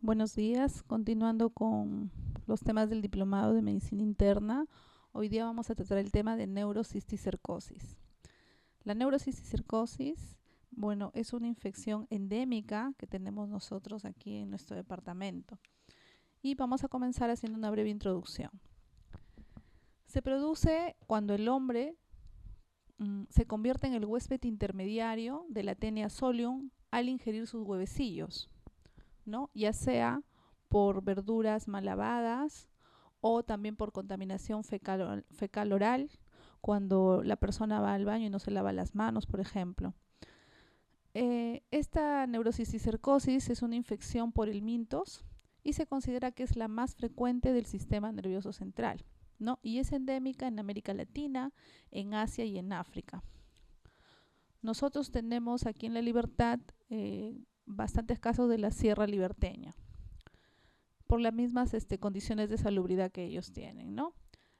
Buenos días, continuando con los temas del diplomado de medicina interna. Hoy día vamos a tratar el tema de neurocisticercosis. La neurocisticercosis, bueno, es una infección endémica que tenemos nosotros aquí en nuestro departamento. Y vamos a comenzar haciendo una breve introducción. Se produce cuando el hombre se convierte en el huésped intermediario de la Taenia solium al ingerir sus huevecillos, ¿no? Ya sea por verduras mal lavadas o también por contaminación fecal oral, cuando la persona va al baño y no se lava las manos, por ejemplo. Esta neurocisticercosis es una infección por el mintos y se considera que es la más frecuente del sistema nervioso central, ¿no? Y es endémica en América Latina, en Asia y en África. Nosotros tenemos aquí en La Libertad bastantes casos de la Sierra Liberteña, por las mismas condiciones de salubridad que ellos tienen, ¿no?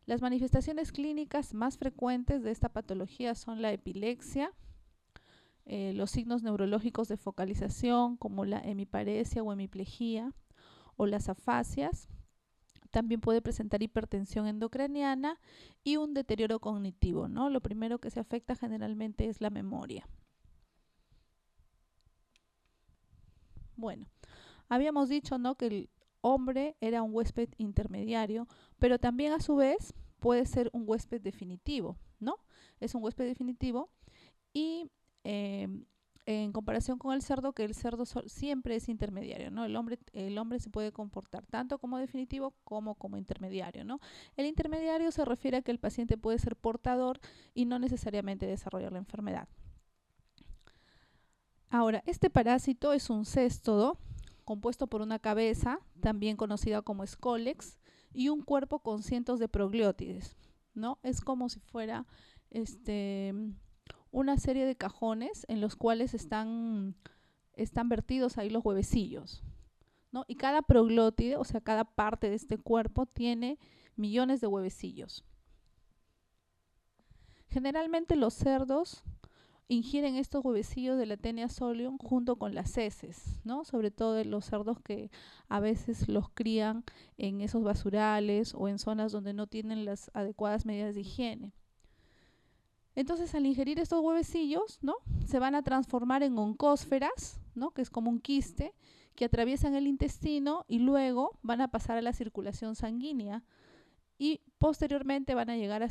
Las manifestaciones clínicas más frecuentes de esta patología son la epilepsia, los signos neurológicos de focalización como la hemiparesia o hemiplegia o las afasias. También puede presentar hipertensión endocraniana y un deterioro cognitivo, ¿no? Lo primero que se afecta generalmente es la memoria. Bueno, habíamos dicho, ¿no?, que el hombre era un huésped intermediario, pero también a su vez puede ser un huésped definitivo, ¿no? Es un huésped definitivo y en comparación con el cerdo, que el cerdo siempre es intermediario, ¿no? El hombre se puede comportar tanto como definitivo como intermediario, ¿no? El intermediario se refiere a que el paciente puede ser portador y no necesariamente desarrollar la enfermedad. Ahora, este parásito es un céstodo compuesto por una cabeza, también conocida como escólex, y un cuerpo con cientos de progliótides, ¿no? Es como si fuera una serie de cajones en los cuales están vertidos ahí los huevecillos, ¿no? Y cada proglótide, o sea, cada parte de este cuerpo tiene millones de huevecillos. Generalmente los cerdos ingieren estos huevecillos de la Taenia solium junto con las heces, ¿no? Sobre todo de los cerdos que a veces los crían en esos basurales o en zonas donde no tienen las adecuadas medidas de higiene. Entonces, al ingerir estos huevecillos, ¿no?, se van a transformar en oncósferas, ¿no?, que es como un quiste, que atraviesan el intestino y luego van a pasar a la circulación sanguínea y posteriormente van a llegar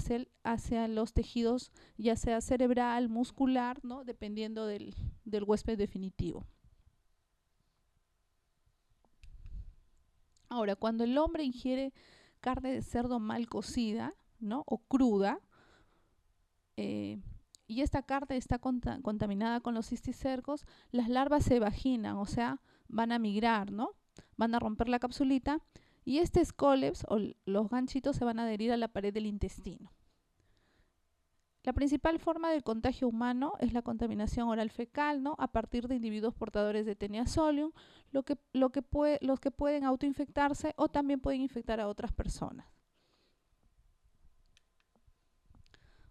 hacia los tejidos, ya sea cerebral, muscular, ¿no?, dependiendo del huésped definitivo. Ahora, cuando el hombre ingiere carne de cerdo mal cocida, ¿no?, o cruda, y esta carne está contaminada con los cisticercos, las larvas se vaginan, o sea, van a migrar, ¿no? Van a romper la capsulita y este escólex o los ganchitos se van a adherir a la pared del intestino. La principal forma del contagio humano es la contaminación oral fecal, ¿no?, a partir de individuos portadores de Taenia solium, los que pueden autoinfectarse o también pueden infectar a otras personas.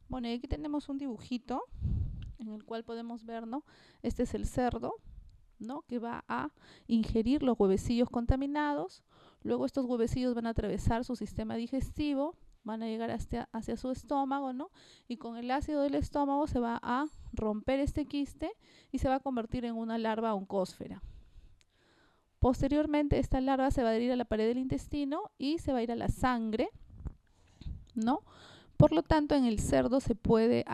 Bueno, y aquí tenemos un dibujito en el cual podemos ver, ¿no?, este es el cerdo, ¿no?, que va a ingerir los huevecillos contaminados. Luego estos huevecillos van a atravesar su sistema digestivo, van a llegar hacia su estómago, ¿no?, y con el ácido del estómago se va a romper este quiste y se va a convertir en una larva oncósfera. Posteriormente esta larva se va a adherir a la pared del intestino y se va a ir a la sangre, ¿no? Por lo tanto, en el cerdo se puede,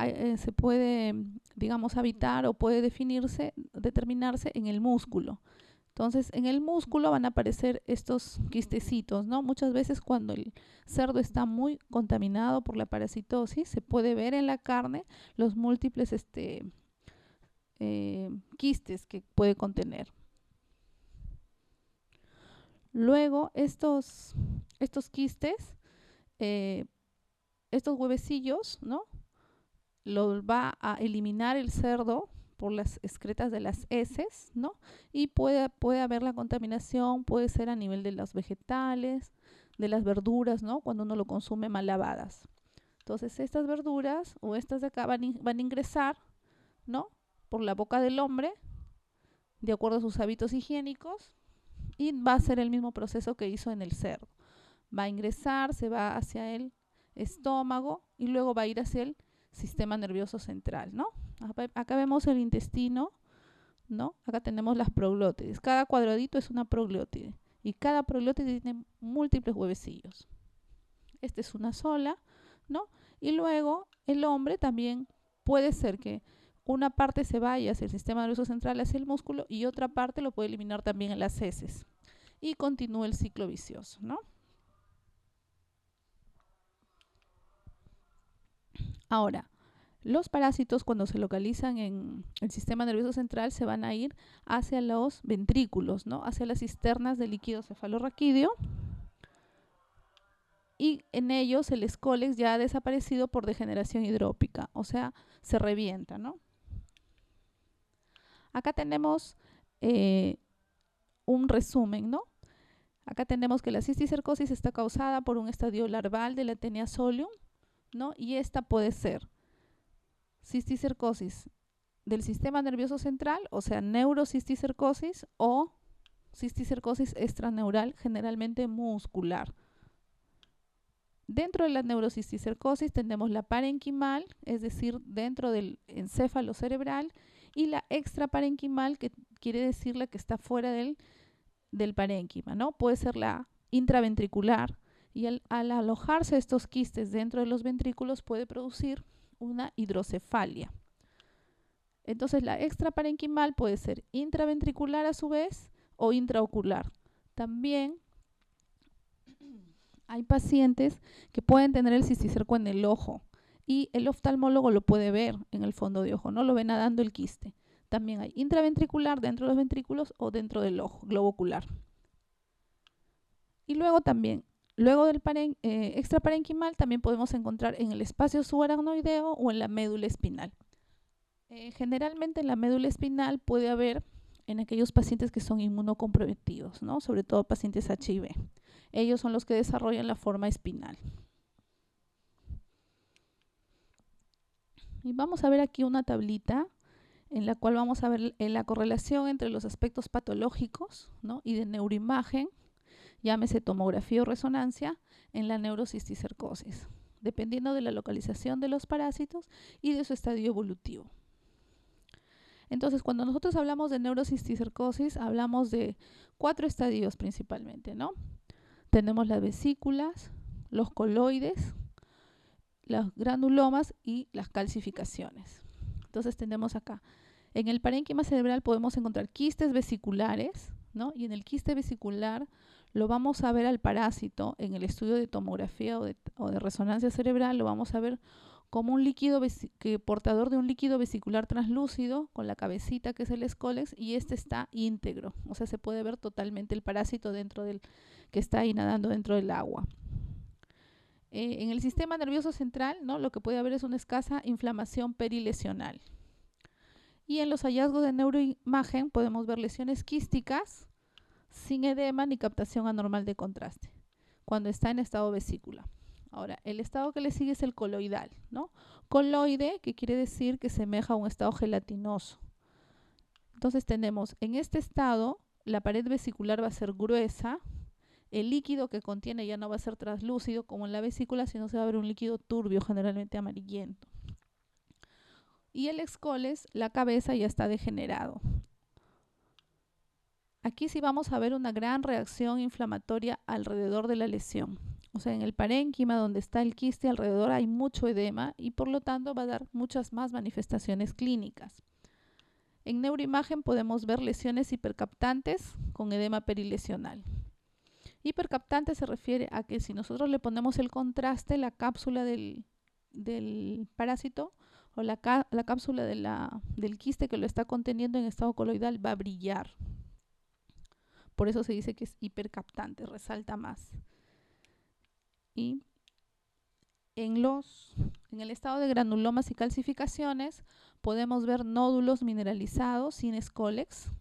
digamos, habitar o puede determinarse en el músculo. Entonces, en el músculo van a aparecer estos quistecitos, ¿no? Muchas veces cuando el cerdo está muy contaminado por la parasitosis, se puede ver en la carne los múltiples quistes que puede contener. Luego, estos quistes, estos huevecillos, ¿no?, los va a eliminar el cerdo por las excretas de las heces, ¿no? Y puede haber la contaminación, puede ser a nivel de los vegetales, de las verduras, ¿no?, cuando uno lo consume mal lavadas. Entonces estas verduras o estas de acá van a ingresar, ¿no?, por la boca del hombre, de acuerdo a sus hábitos higiénicos, y va a ser el mismo proceso que hizo en el cerdo. Va a ingresar, se va hacia el estómago y luego va a ir hacia el sistema nervioso central, ¿no? Acá vemos el intestino, ¿no? Acá tenemos las proglótides. Cada cuadradito es una proglótide y cada proglótide tiene múltiples huevecillos. Esta es una sola, ¿no? Y luego el hombre también puede ser que una parte se vaya hacia el sistema nervioso central, hacia el músculo, y otra parte lo puede eliminar también en las heces. Y continúa el ciclo vicioso, ¿no? Ahora, los parásitos cuando se localizan en el sistema nervioso central se van a ir hacia los ventrículos, ¿no? Hacia las cisternas del líquido cefalorraquídeo. Y en ellos el escólex ya ha desaparecido por degeneración hidrópica, o sea, se revienta, ¿no? Acá tenemos un resumen, ¿no? Acá tenemos que la cisticercosis está causada por un estadio larval de la Taenia solium, ¿no? Y esta puede ser cisticercosis del sistema nervioso central, o sea, neurocisticercosis, o cisticercosis extraneural, generalmente muscular. Dentro de la neurocisticercosis tenemos la parenquimal, es decir, dentro del encéfalo cerebral, y la extraparenquimal, que quiere decir la que está fuera del parénquima, ¿no? Puede ser la intraventricular, y al alojarse estos quistes dentro de los ventrículos puede producir una hidrocefalia. Entonces la extraparenquimal puede ser intraventricular a su vez o intraocular. También hay pacientes que pueden tener el cisticerco en el ojo y el oftalmólogo lo puede ver en el fondo de ojo, no lo ve nadando el quiste. También hay intraventricular dentro de los ventrículos o dentro del ojo, globo ocular. Y luego también, luego del extraparenquimal, también podemos encontrar en el espacio subaracnoideo o en la médula espinal. Generalmente en la médula espinal puede haber en aquellos pacientes que son inmunocomprometidos, ¿no? Sobre todo pacientes HIV. Ellos son los que desarrollan la forma espinal. Y vamos a ver aquí una tablita en la cual vamos a ver la correlación entre los aspectos patológicos, ¿no? Y de neuroimagen, llámese tomografía o resonancia, en la neurocisticercosis, dependiendo de la localización de los parásitos y de su estadio evolutivo. Entonces, cuando nosotros hablamos de neurocisticercosis, hablamos de 4 estadios principalmente, ¿no? Tenemos las vesículas, los coloides, los granulomas y las calcificaciones. Entonces tenemos acá, en el parénquima cerebral podemos encontrar quistes vesiculares, ¿no? Y en el quiste vesicular lo vamos a ver al parásito en el estudio de tomografía o de resonancia cerebral, lo vamos a ver como un líquido portador de un líquido vesicular translúcido con la cabecita que es el escólex, y este está íntegro, o sea, se puede ver totalmente el parásito dentro del que está ahí nadando dentro del agua. En el sistema nervioso central, ¿no? Lo que puede haber es una escasa inflamación perilesional. Y en los hallazgos de neuroimagen podemos ver lesiones quísticas sin edema ni captación anormal de contraste, cuando está en estado vesícula. Ahora, el estado que le sigue es el coloidal, ¿no? Coloide, que quiere decir que semeja a un estado gelatinoso. Entonces tenemos, en este estado, la pared vesicular va a ser gruesa, el líquido que contiene ya no va a ser translúcido como en la vesícula, sino se va a ver un líquido turbio, generalmente amarillento. Y el escólex, la cabeza ya está degenerado. Aquí sí vamos a ver una gran reacción inflamatoria alrededor de la lesión. O sea, en el parénquima donde está el quiste alrededor hay mucho edema y por lo tanto va a dar muchas más manifestaciones clínicas. En neuroimagen podemos ver lesiones hipercaptantes con edema perilesional. Hipercaptante se refiere a que si nosotros le ponemos el contraste, la cápsula del parásito o la cápsula del quiste que lo está conteniendo en estado coloidal va a brillar. Por eso se dice que es hipercaptante, resalta más. Y en el estado de granulomas y calcificaciones podemos ver nódulos mineralizados sin escólex,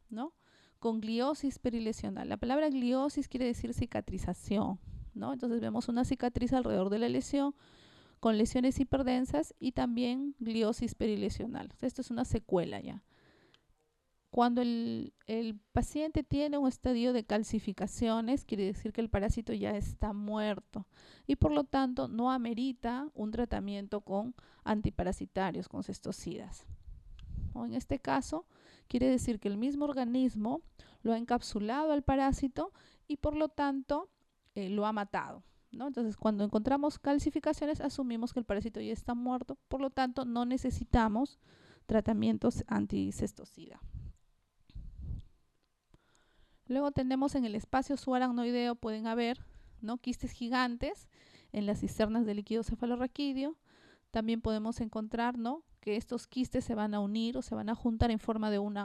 ¿no? Con gliosis perilesional. La palabra gliosis quiere decir cicatrización, ¿no? Entonces vemos una cicatriz alrededor de la lesión con lesiones hiperdensas y también gliosis perilesional. Esto es una secuela ya. Cuando el paciente tiene un estadio de calcificaciones, quiere decir que el parásito ya está muerto y por lo tanto no amerita un tratamiento con antiparasitarios, con cestocidas. O en este caso, quiere decir que el mismo organismo lo ha encapsulado al parásito y por lo tanto lo ha matado, ¿no? Entonces, cuando encontramos calcificaciones, asumimos que el parásito ya está muerto, por lo tanto no necesitamos tratamientos anticestocida. Luego tenemos en el espacio subaracnoideo, pueden haber, ¿no?, quistes gigantes en las cisternas de líquido cefalorraquídeo. También podemos encontrar, ¿no?, que estos quistes se van a unir o se van a juntar en forma de un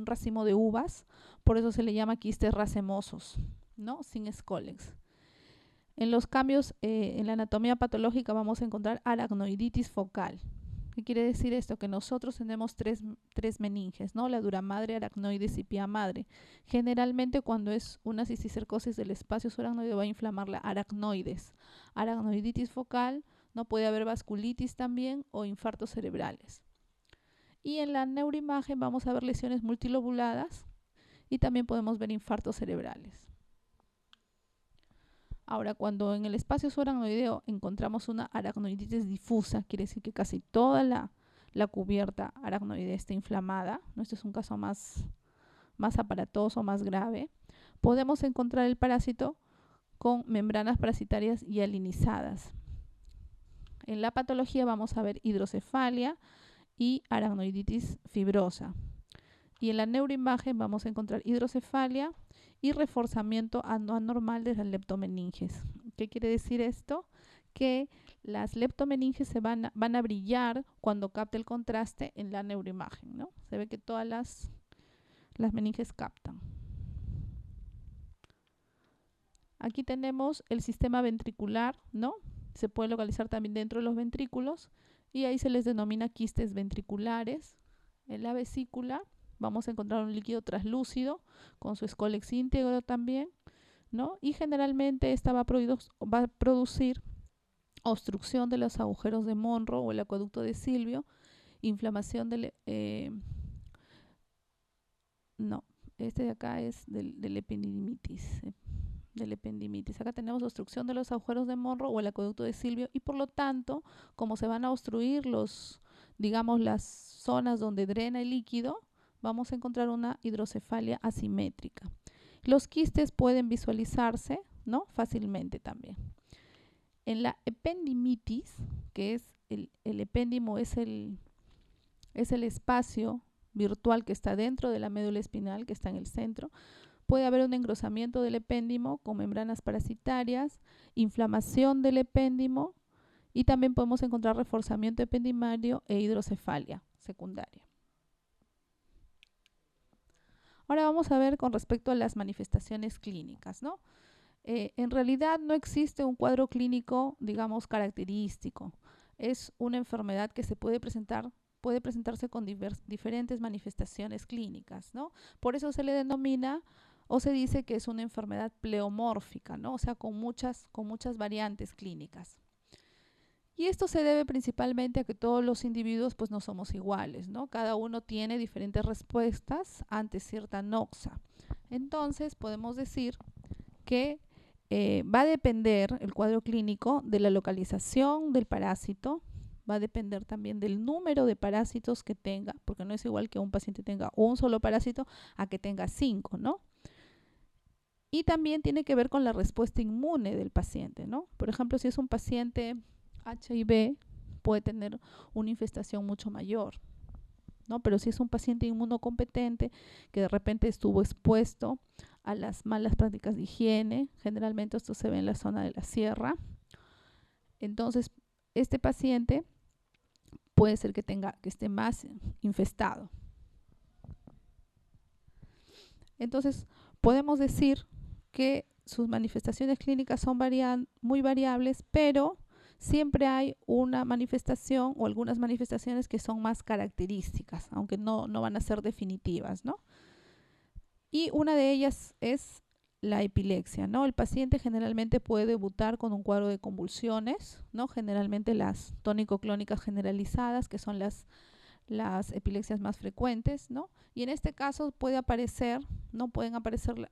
racimo de uvas. Por eso se le llama quistes racemosos, ¿no?, sin escólex. En los cambios en la anatomía patológica vamos a encontrar aracnoiditis focal. ¿Qué quiere decir esto? Que nosotros tenemos tres meninges, ¿no? La dura madre, aracnoides y pía madre. Generalmente cuando es una cisticercosis del espacio subaracnoideo va a inflamar la aracnoides. Aracnoiditis focal, no puede haber vasculitis también o infartos cerebrales. Y en la neuroimagen vamos a ver lesiones multilobuladas y también podemos ver infartos cerebrales. Ahora, cuando en el espacio subaracnoideo encontramos una aracnoiditis difusa, quiere decir que casi toda la cubierta aracnoidea está inflamada, ¿no? Este es un caso más aparatoso, más grave. Podemos encontrar el parásito con membranas parasitarias hialinizadas. En la patología vamos a ver hidrocefalia y aracnoiditis fibrosa. Y en la neuroimagen vamos a encontrar hidrocefalia y reforzamiento anormal de las leptomeninges. ¿Qué quiere decir esto? Que las leptomeninges van a brillar cuando capte el contraste en la neuroimagen, ¿no? Se ve que todas las meninges captan. Aquí tenemos el sistema ventricular, ¿no? Se puede localizar también dentro de los ventrículos y ahí se les denomina quistes ventriculares. En la vesícula vamos a encontrar un líquido translúcido con su escólex íntegro también, ¿no? Y generalmente esta va a producir obstrucción de los agujeros de Monro o el acueducto de Silvio, inflamación del... este de acá es del ependimitis. Acá tenemos obstrucción de los agujeros de Monro o el acueducto de Silvio y por lo tanto, como se van a obstruir las zonas donde drena el líquido, vamos a encontrar una hidrocefalia asimétrica. Los quistes pueden visualizarse, ¿no?, fácilmente también. En la ependimitis, que es el epéndimo es el espacio virtual que está dentro de la médula espinal, que está en el centro, puede haber un engrosamiento del epéndimo con membranas parasitarias, inflamación del epéndimo y también podemos encontrar reforzamiento ependimario e hidrocefalia secundaria. Ahora vamos a ver con respecto a las manifestaciones clínicas, ¿no? En realidad no existe un cuadro clínico, digamos, característico. Es una enfermedad que se puede presentarse con diferentes manifestaciones clínicas, ¿no? Por eso se le denomina o se dice que es una enfermedad pleomórfica, ¿no? O sea, con muchas variantes clínicas. Y esto se debe principalmente a que todos los individuos pues no somos iguales, ¿no? Cada uno tiene diferentes respuestas ante cierta noxa. Entonces podemos decir que va a depender el cuadro clínico de la localización del parásito, va a depender también del número de parásitos que tenga, porque no es igual que un paciente tenga un solo parásito a que tenga 5, ¿no? Y también tiene que ver con la respuesta inmune del paciente, ¿no? Por ejemplo, si es un paciente HIV, puede tener una infestación mucho mayor, ¿no? Pero si es un paciente inmunocompetente que de repente estuvo expuesto a las malas prácticas de higiene, generalmente esto se ve en la zona de la sierra, entonces este paciente puede ser que esté más infestado. Entonces podemos decir que sus manifestaciones clínicas son muy variables, pero siempre hay una manifestación o algunas manifestaciones que son más características, aunque no van a ser definitivas, ¿no? Y una de ellas es la epilepsia, ¿no? El paciente generalmente puede debutar con un cuadro de convulsiones, ¿no? Generalmente las tónico-clónicas generalizadas, que son las las epilepsias más frecuentes, ¿no? Y en este caso pueden aparecer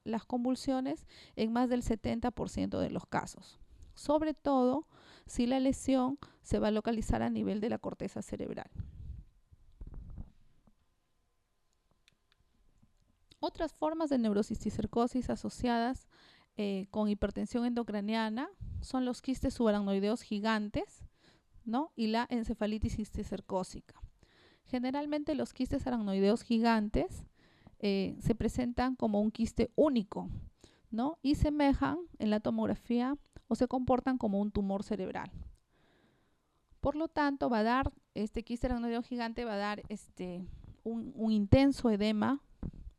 las convulsiones en más del 70% de los casos, sobre todo si la lesión se va a localizar a nivel de la corteza cerebral. Otras formas de neurocisticercosis asociadas con hipertensión endocraniana son los quistes subaracnoideos gigantes, ¿no? Y la encefalitis cisticercósica. Generalmente los quistes aracnoideos gigantes se presentan como un quiste único, ¿no? Y semejan en la tomografía o se comportan como un tumor cerebral. Por lo tanto, este quiste aracnoideo gigante va a dar un intenso edema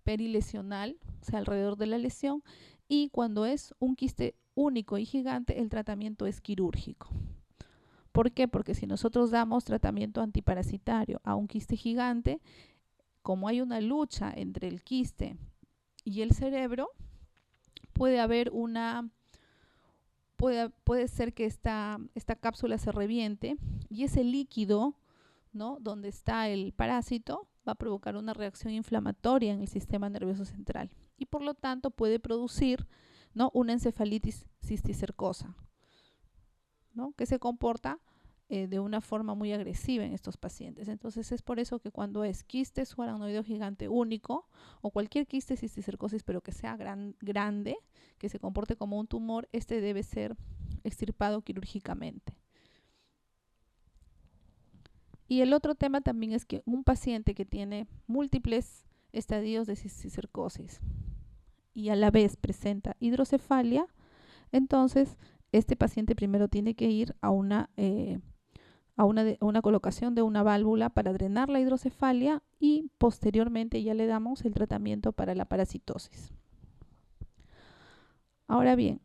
perilesional, o sea, alrededor de la lesión, y cuando es un quiste único y gigante, el tratamiento es quirúrgico. ¿Por qué? Porque si nosotros damos tratamiento antiparasitario a un quiste gigante, como hay una lucha entre el quiste y el cerebro, puede ser que esta cápsula se reviente y ese líquido, ¿no?, donde está el parásito va a provocar una reacción inflamatoria en el sistema nervioso central y por lo tanto puede producir, ¿no?, una encefalitis cisticercosa, ¿no?, que se comporta de una forma muy agresiva en estos pacientes. Entonces es por eso que cuando es quiste subaracnoideo gigante único o cualquier quiste cisticercosis pero que sea grande, que se comporte como un tumor, debe ser extirpado quirúrgicamente. Y el otro tema también es que un paciente que tiene múltiples estadios de cisticercosis y a la vez presenta hidrocefalia, entonces este paciente primero tiene que ir a una colocación de una válvula para drenar la hidrocefalia y posteriormente ya le damos el tratamiento para la parasitosis. Ahora bien,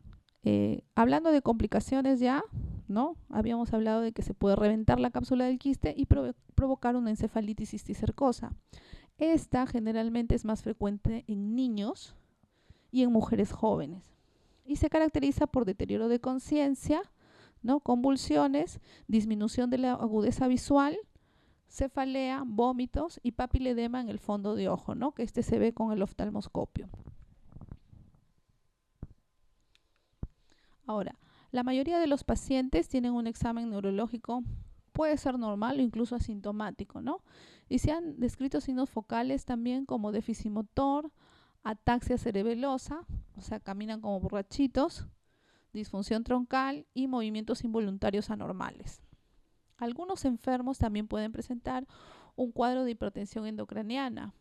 hablando de complicaciones ya, ¿no? Habíamos hablado de que se puede reventar la cápsula del quiste y provocar una encefalitis cisticercosa. Esta generalmente es más frecuente en niños y en mujeres jóvenes y se caracteriza por deterioro de conciencia, ¿no?, convulsiones, disminución de la agudeza visual, cefalea, vómitos y papiledema en el fondo de ojo, ¿no?, que se ve con el oftalmoscopio. Ahora, la mayoría de los pacientes tienen un examen neurológico, puede ser normal o incluso asintomático, ¿no? Y se han descrito signos focales también como déficit motor, ataxia cerebelosa, o sea, caminan como borrachitos, disfunción troncal y movimientos involuntarios anormales. Algunos enfermos también pueden presentar un cuadro de hipertensión endocraniana,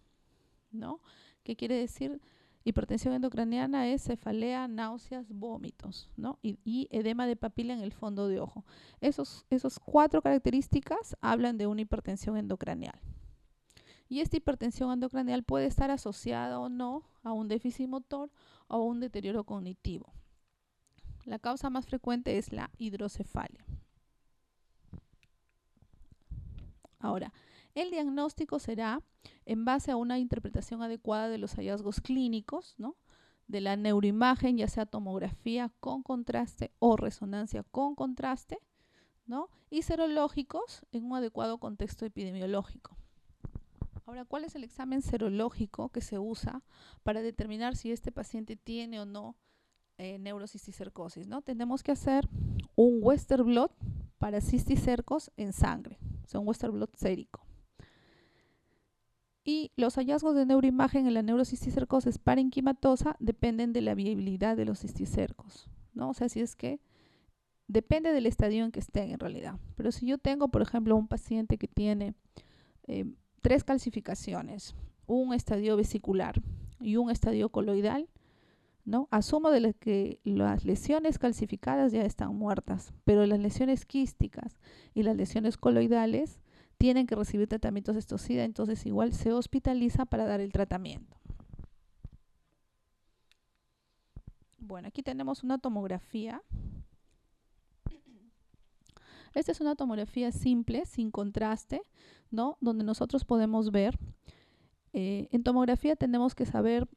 ¿no? ¿Qué quiere decir? Hipertensión endocraniana es cefalea, náuseas, vómitos, ¿no? Y edema de papila en el fondo de ojo. Esos 4 características hablan de una hipertensión endocranial. Y esta hipertensión endocranial puede estar asociada o no a un déficit motor o a un deterioro cognitivo. La causa más frecuente es la hidrocefalia. Ahora, el diagnóstico será en base a una interpretación adecuada de los hallazgos clínicos, ¿no?, de la neuroimagen, ya sea tomografía con contraste o resonancia con contraste, ¿no?, y serológicos en un adecuado contexto epidemiológico. Ahora, ¿cuál es el examen serológico que se usa para determinar si este paciente tiene o no neurocisticercosis, ¿no? Tenemos que hacer un Western blot para cisticercos en sangre, o sea, un Western blot sérico. Y los hallazgos de neuroimagen en la neurocisticercosis parenquimatosa dependen de la viabilidad de los cisticercos, ¿no? O sea, si es que depende del estadio en que estén en realidad. Pero si yo tengo, por ejemplo, un paciente que tiene 3 calcificaciones, un estadio vesicular y un estadio coloidal, ¿no?, asumo de que las lesiones calcificadas ya están muertas, pero las lesiones quísticas y las lesiones coloidales tienen que recibir tratamientos de estosida, entonces igual se hospitaliza para dar el tratamiento. Bueno, aquí tenemos una tomografía. Esta es una tomografía simple, sin contraste, ¿no?, donde nosotros podemos ver. En tomografía tenemos que saber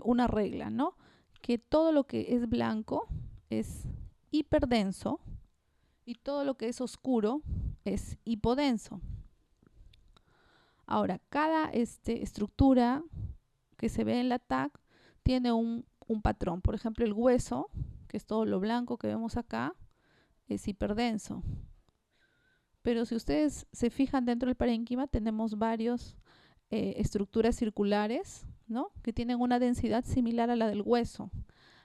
una regla, ¿no?, que todo lo que es blanco es hiperdenso y todo lo que es oscuro es hipodenso. Ahora, cada estructura que se ve en la TAC tiene un patrón. Por ejemplo, el hueso, que es todo lo blanco que vemos acá, es hiperdenso. Pero si ustedes se fijan dentro del parénquima, tenemos varias estructuras circulares, ¿no?, que tienen una densidad similar a la del hueso.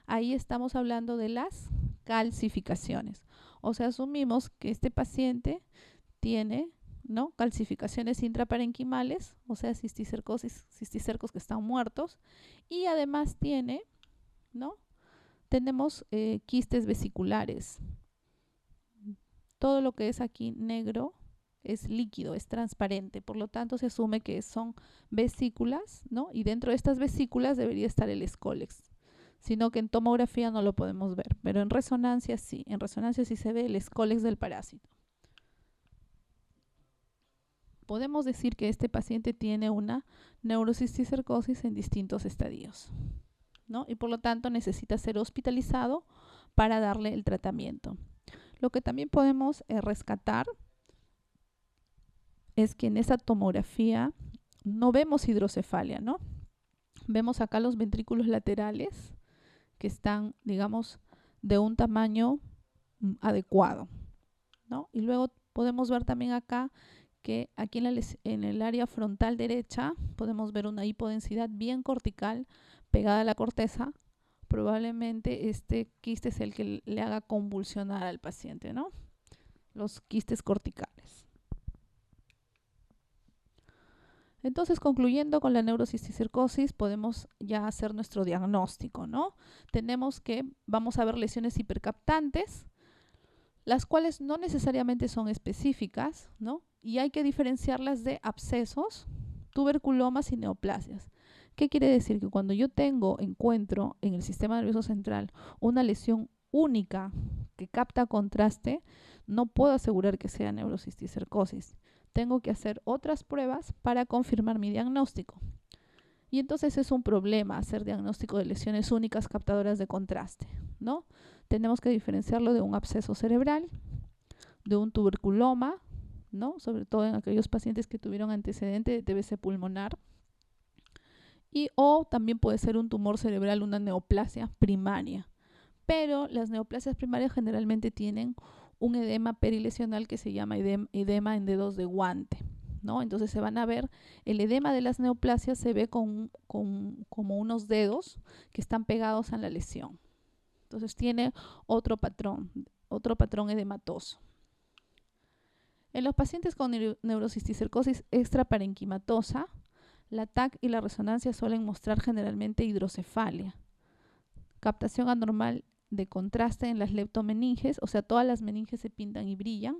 Ahí estamos hablando de las calcificaciones. O sea, asumimos que este paciente tiene, ¿no?, calcificaciones intraparenquimales, o sea, cisticercos que están muertos, y además tiene, ¿no?, tenemos quistes vesiculares. Todo lo que es aquí negro es líquido, es transparente, por lo tanto se asume que son vesículas, ¿no?, y dentro de estas vesículas debería estar el escólex, sino que en tomografía no lo podemos ver, pero en resonancia sí se ve el escólex del parásito. Podemos decir que este paciente tiene una neurocisticercosis en distintos estadios, ¿no?, y por lo tanto necesita ser hospitalizado para darle el tratamiento. Lo que también podemos rescatar es que en esa tomografía no vemos hidrocefalia, ¿no? Vemos acá los ventrículos laterales que están, digamos, de un tamaño adecuado, ¿no? Y luego podemos ver también acá que aquí en el área frontal derecha podemos ver una hipodensidad bien cortical pegada a la corteza. Probablemente este quiste es el que le haga convulsionar al paciente, ¿no?, los quistes corticales. Entonces, concluyendo con la neurocisticercosis, podemos ya hacer nuestro diagnóstico, ¿no? Tenemos que, vamos a ver lesiones hipercaptantes, las cuales no necesariamente son específicas, ¿no?, y hay que diferenciarlas de abscesos, tuberculomas y neoplasias. ¿Qué quiere decir? Que cuando yo encuentro en el sistema nervioso central una lesión única que capta contraste, no puedo asegurar que sea neurocisticercosis. Tengo que hacer otras pruebas para confirmar mi diagnóstico. Y entonces es un problema hacer diagnóstico de lesiones únicas captadoras de contraste, ¿no? Tenemos que diferenciarlo de un absceso cerebral, de un tuberculoma, ¿no?, sobre todo en aquellos pacientes que tuvieron antecedente de TBC pulmonar, o también puede ser un tumor cerebral, una neoplasia primaria. Pero las neoplasias primarias generalmente tienen un edema perilesional que se llama edema en dedos de guante, ¿no? Entonces se van a ver, el edema de las neoplasias se ve como unos dedos que están pegados a la lesión. Entonces tiene otro patrón edematoso. En los pacientes con neurocisticercosis extraparenquimatosa, la TAC y la resonancia suelen mostrar generalmente hidrocefalia, captación anormal de contraste en las leptomeninges, o sea, todas las meninges se pintan y brillan,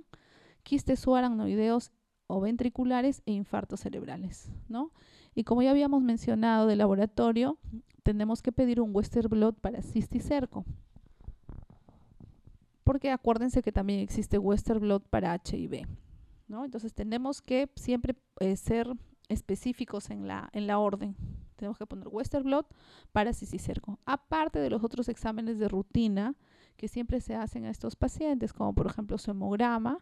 quistes subaracnoideos o ventriculares e infartos cerebrales, ¿no? Y como ya habíamos mencionado de laboratorio, tenemos que pedir un Western blot para cisticerco, porque acuérdense que también existe Western blot para HIV, ¿no? Entonces tenemos que siempre ser específicos en la orden. Tenemos que poner Western blot para cisticerco, aparte de los otros exámenes de rutina que siempre se hacen a estos pacientes, como por ejemplo su hemograma,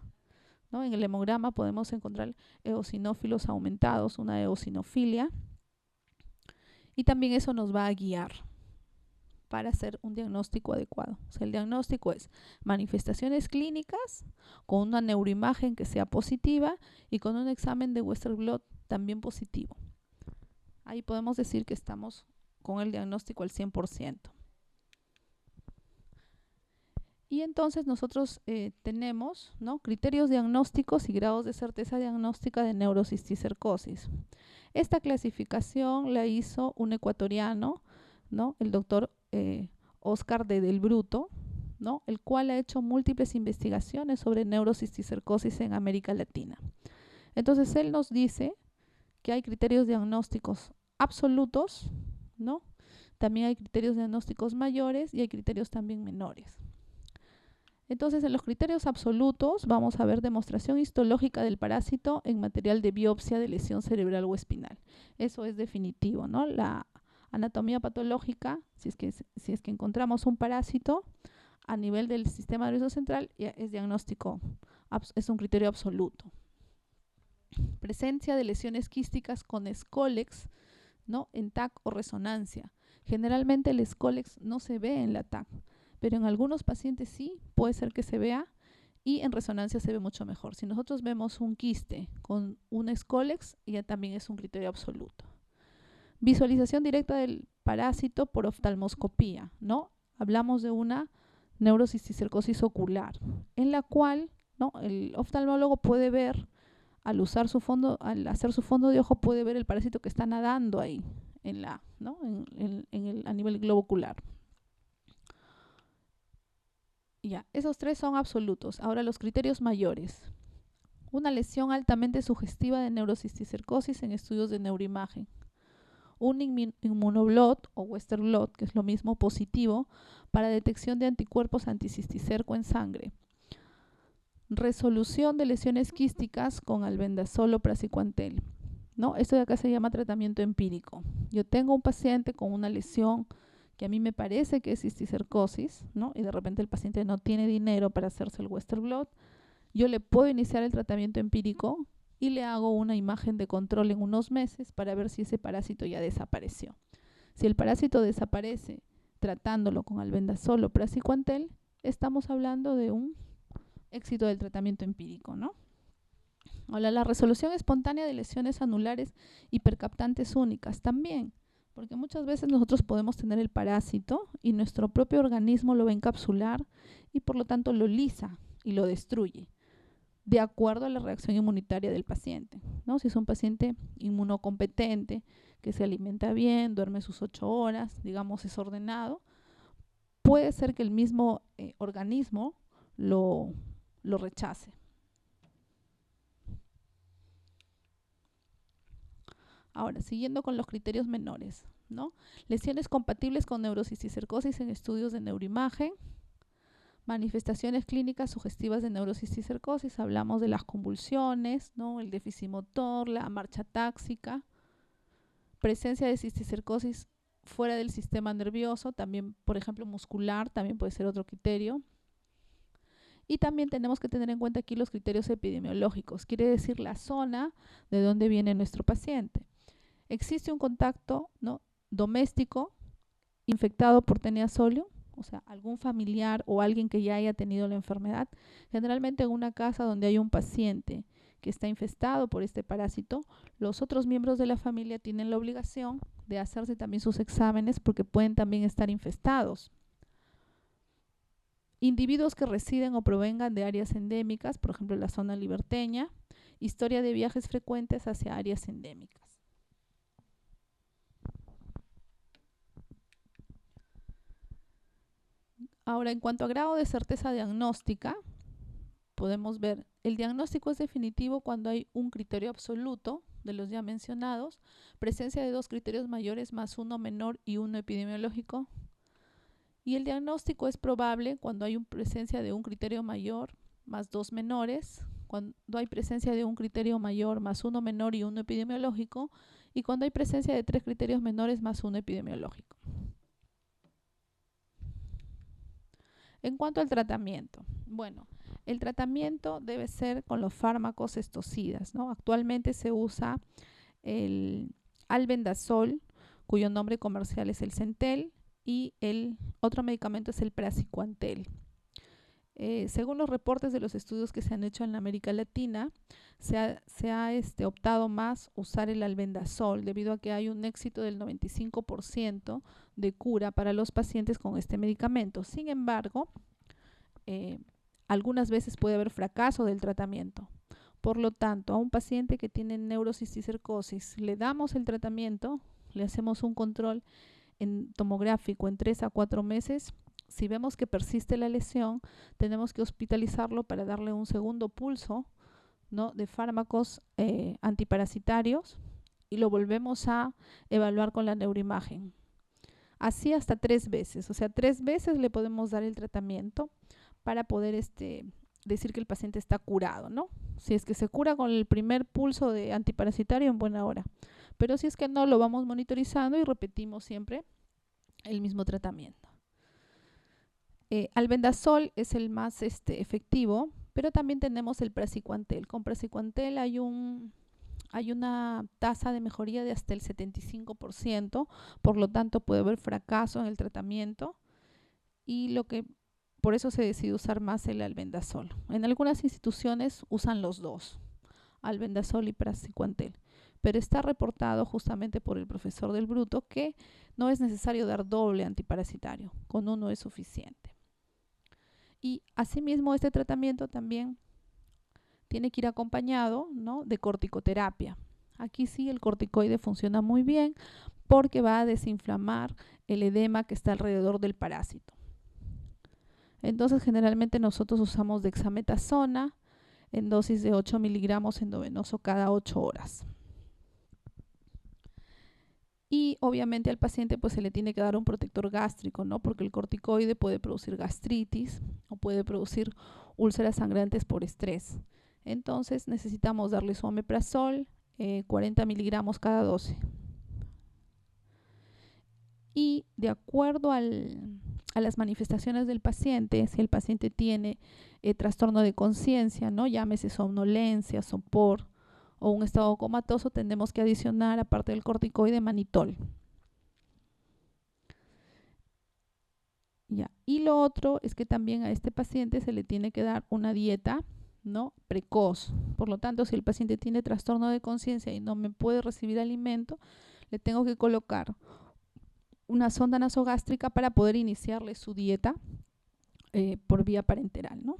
¿no? En el hemograma podemos encontrar eosinófilos aumentados, una eosinofilia, y también eso nos va a guiar para hacer un diagnóstico adecuado. O sea, el diagnóstico es manifestaciones clínicas con una neuroimagen que sea positiva y con un examen de Western blot también positivo. Ahí podemos decir que estamos con el diagnóstico al 100%. Y entonces nosotros tenemos, ¿no?, criterios diagnósticos y grados de certeza diagnóstica de neurocisticercosis. Esta clasificación la hizo un ecuatoriano, ¿no?, el doctor Oscar de Del Bruto, ¿no?, el cual ha hecho múltiples investigaciones sobre neurocisticercosis en América Latina. Entonces él nos dice que hay criterios diagnósticos absolutos, ¿no? También hay criterios diagnósticos mayores y hay criterios también menores. Entonces, en los criterios absolutos vamos a ver demostración histológica del parásito en material de biopsia de lesión cerebral o espinal. Eso es definitivo, ¿no? La anatomía patológica, si es que encontramos un parásito a nivel del sistema nervioso central, es diagnóstico, es un criterio absoluto. Presencia de lesiones quísticas con Scolex, ¿no? En TAC o resonancia. Generalmente el Scolex no se ve en la TAC, pero en algunos pacientes sí, puede ser que se vea, y en resonancia se ve mucho mejor. Si nosotros vemos un quiste con un Scolex, ya también es un criterio absoluto. Visualización directa del parásito por oftalmoscopía, ¿no? Hablamos de una neurocisticercosis ocular, en la cual, ¿no?, el oftalmólogo puede ver, al hacer su fondo de ojo, puede ver el parásito que está nadando ahí, ¿no?, a nivel globo ocular. Ya, esos tres son absolutos. Ahora los criterios mayores. Una lesión altamente sugestiva de neurocisticercosis en estudios de neuroimagen. Un inmunoblot o western blot, que es lo mismo, positivo, para detección de anticuerpos anticisticerco en sangre. Resolución de lesiones quísticas con albendazol o praziquantel, ¿no? Esto de acá se llama tratamiento empírico. Yo tengo un paciente con una lesión que a mí me parece que es cisticercosis, ¿no? Y de repente el paciente no tiene dinero para hacerse el western blot. Yo le puedo iniciar el tratamiento empírico y le hago una imagen de control en unos meses para ver si ese parásito ya desapareció. Si el parásito desaparece tratándolo con albendazol o praziquantel, estamos hablando de un éxito del tratamiento empírico, ¿no? Ahora, la resolución espontánea de lesiones anulares hipercaptantes únicas también, porque muchas veces nosotros podemos tener el parásito y nuestro propio organismo lo va a encapsular y por lo tanto lo lisa y lo destruye, de acuerdo a la reacción inmunitaria del paciente, ¿no? Si es un paciente inmunocompetente, que se alimenta bien, duerme sus 8 horas, digamos, es ordenado, puede ser que el mismo organismo lo rechace. Ahora, siguiendo con los criterios menores, ¿no? Lesiones compatibles con neurocisticercosis en estudios de neuroimagen. Manifestaciones clínicas sugestivas de neurocisticercosis, hablamos de las convulsiones, ¿no?, el déficit motor, la marcha táxica. Presencia de cisticercosis fuera del sistema nervioso, también, por ejemplo, muscular, también puede ser otro criterio. Y también tenemos que tener en cuenta aquí los criterios epidemiológicos, quiere decir la zona de donde viene nuestro paciente. Existe un contacto, ¿no?, doméstico infectado por Taenia solium, o sea, algún familiar o alguien que ya haya tenido la enfermedad, generalmente en una casa donde hay un paciente que está infestado por este parásito, los otros miembros de la familia tienen la obligación de hacerse también sus exámenes porque pueden también estar infestados. Individuos que residen o provengan de áreas endémicas, por ejemplo, la zona liberteña, historia de viajes frecuentes hacia áreas endémicas. Ahora, en cuanto a grado de certeza diagnóstica, podemos ver, el diagnóstico es definitivo cuando hay un criterio absoluto de los ya mencionados, presencia de 2 criterios mayores más 1 menor y 1 epidemiológico. Y el diagnóstico es probable cuando hay presencia de un criterio mayor más 2 menores, cuando hay presencia de un criterio mayor más 1 menor y 1 epidemiológico, y cuando hay presencia de 3 criterios menores más 1 epidemiológico. En cuanto al tratamiento, bueno, el tratamiento debe ser con los fármacos estocidas, ¿no? Actualmente se usa el albendazol, cuyo nombre comercial es el Centel, y el otro medicamento es el praziquantel. Según los reportes de los estudios que se han hecho en América Latina, se ha optado más usar el albendazol debido a que hay un éxito del 95% de cura para los pacientes con este medicamento. Sin embargo, algunas veces puede haber fracaso del tratamiento. Por lo tanto, a un paciente que tiene neurocisticercosis, le damos el tratamiento, le hacemos un control tomográfico en 3 a 4 meses. Si vemos que persiste la lesión, tenemos que hospitalizarlo para darle un segundo pulso, ¿no?, de fármacos antiparasitarios y lo volvemos a evaluar con la neuroimagen. Así hasta 3 veces, o sea, 3 veces le podemos dar el tratamiento para poder decir que el paciente está curado, ¿no? Si es que se cura con el primer pulso de antiparasitario, en buena hora. Pero si es que no, lo vamos monitorizando y repetimos siempre el mismo tratamiento. Albendazol es el más efectivo, pero también tenemos el praziquantel. Con praziquantel hay un hay una tasa de mejoría de hasta el 75%, por lo tanto puede haber fracaso en el tratamiento y por eso se decide usar más el albendazol. En algunas instituciones usan los dos, albendazol y praziquantel, pero está reportado justamente por el profesor del Bruto que no es necesario dar doble antiparasitario, con uno es suficiente. Y asimismo este tratamiento también tiene que ir acompañado, ¿no?, de corticoterapia. Aquí sí el corticoide funciona muy bien porque va a desinflamar el edema que está alrededor del parásito. Entonces generalmente nosotros usamos dexametasona en dosis de 8 miligramos endovenoso cada 8 horas. Y obviamente al paciente pues se le tiene que dar un protector gástrico, ¿no? Porque el corticoide puede producir gastritis o puede producir úlceras sangrantes por estrés. Entonces necesitamos darle su omeprazol, 40 miligramos cada 12. Y de acuerdo a las manifestaciones del paciente, si el paciente tiene trastorno de conciencia, ¿no?, llámese somnolencia, sopor o un estado comatoso, tendremos que adicionar, aparte del corticoide, manitol. Ya. Y lo otro es que también a este paciente se le tiene que dar una dieta, ¿no?, precoz. Por lo tanto, si el paciente tiene trastorno de conciencia y no me puede recibir alimento, le tengo que colocar una sonda nasogástrica para poder iniciarle su dieta por vía parenteral, ¿no?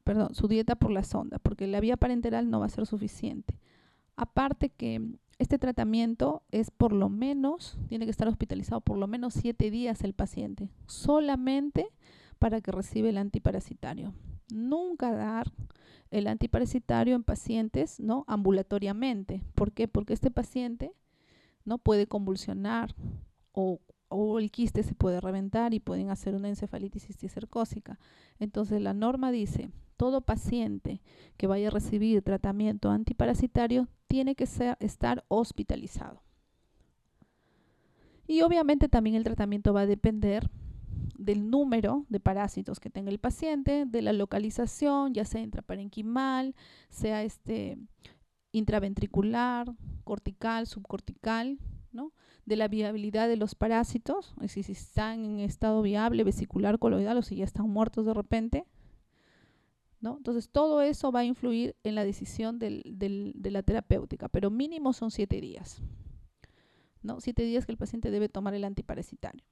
Perdón, su dieta por la sonda, porque la vía parenteral no va a ser suficiente. Aparte que este tratamiento es por lo menos, tiene que estar hospitalizado por lo menos 7 días el paciente, solamente para que reciba el antiparasitario. Nunca dar el antiparasitario en pacientes, ¿no?, ambulatoriamente. ¿Por qué? Porque este paciente no puede convulsionar o el quiste se puede reventar y pueden hacer una encefalitis cisticercósica. Entonces la norma dice, todo paciente que vaya a recibir tratamiento antiparasitario tiene que estar hospitalizado. Y obviamente también el tratamiento va a depender del número de parásitos que tenga el paciente, de la localización, ya sea intraparenquimal, sea intraventricular, cortical, subcortical, ¿no?, de la viabilidad de los parásitos, es decir, si están en estado viable, vesicular, coloidal o si ya están muertos de repente, ¿no? Entonces todo eso va a influir en la decisión de la terapéutica, pero mínimo son 7 días, ¿no? 7 días que el paciente debe tomar el antiparasitario.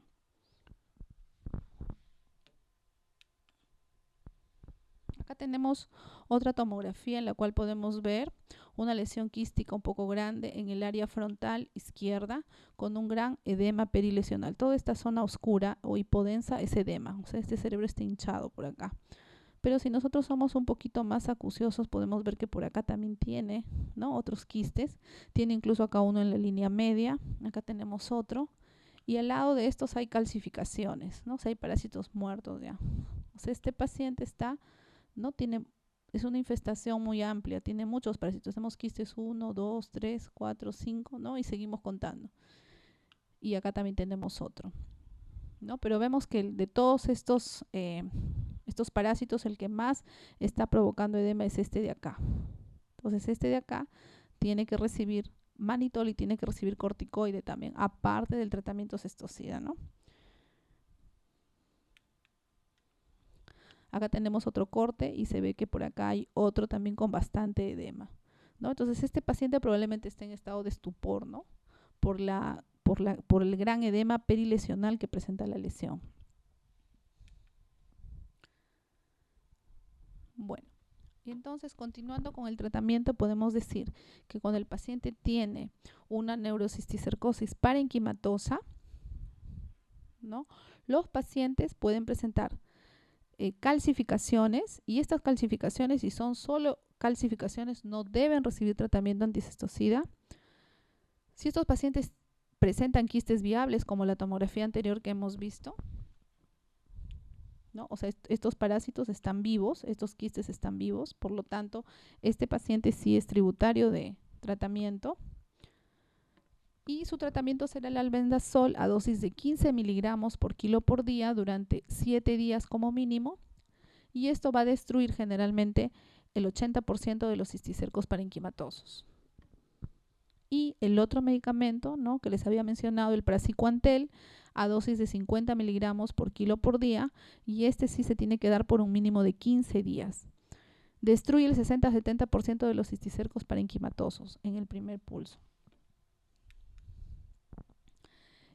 Acá tenemos otra tomografía en la cual podemos ver una lesión quística un poco grande en el área frontal izquierda con un gran edema perilesional. Toda esta zona oscura o hipodensa es edema, o sea, este cerebro está hinchado por acá. Pero si nosotros somos un poquito más acuciosos, podemos ver que por acá también tiene, ¿no?, otros quistes. Tiene incluso acá uno en la línea media, acá tenemos otro. Y al lado de estos hay calcificaciones, ¿no? O sea, hay parásitos muertos ya. O sea, este paciente es una infestación muy amplia, tiene muchos parásitos. Tenemos quistes 1, 2, 3, 4, 5, ¿no? Y seguimos contando. Y acá también tenemos otro, ¿no? Pero vemos que de todos estos parásitos, el que más está provocando edema es este de acá. Entonces, este de acá tiene que recibir manitol y tiene que recibir corticoide también, aparte del tratamiento cestocida, ¿no? Acá tenemos otro corte y se ve que por acá hay otro también con bastante edema, ¿no? Entonces este paciente probablemente esté en estado de estupor, ¿no?, por el gran edema perilesional que presenta la lesión. Bueno, y entonces continuando con el tratamiento podemos decir que cuando el paciente tiene una neurocisticercosis parenquimatosa, ¿no?, los pacientes pueden presentar calcificaciones, y estas calcificaciones, si son solo calcificaciones, no deben recibir tratamiento anticestocida. Si estos pacientes presentan quistes viables, como la tomografía anterior que hemos visto, ¿no?, o sea, estos parásitos están vivos, estos quistes están vivos, por lo tanto, este paciente sí es tributario de tratamiento. Y su tratamiento será el albendazol a dosis de 15 miligramos por kilo por día durante 7 días como mínimo. Y esto va a destruir generalmente el 80% de los cisticercos parenquimatosos. Y el otro medicamento, ¿no?, que les había mencionado, el praziquantel, a dosis de 50 miligramos por kilo por día, y este sí se tiene que dar por un mínimo de 15 días. Destruye el 60-70% de los cisticercos parenquimatosos en el primer pulso.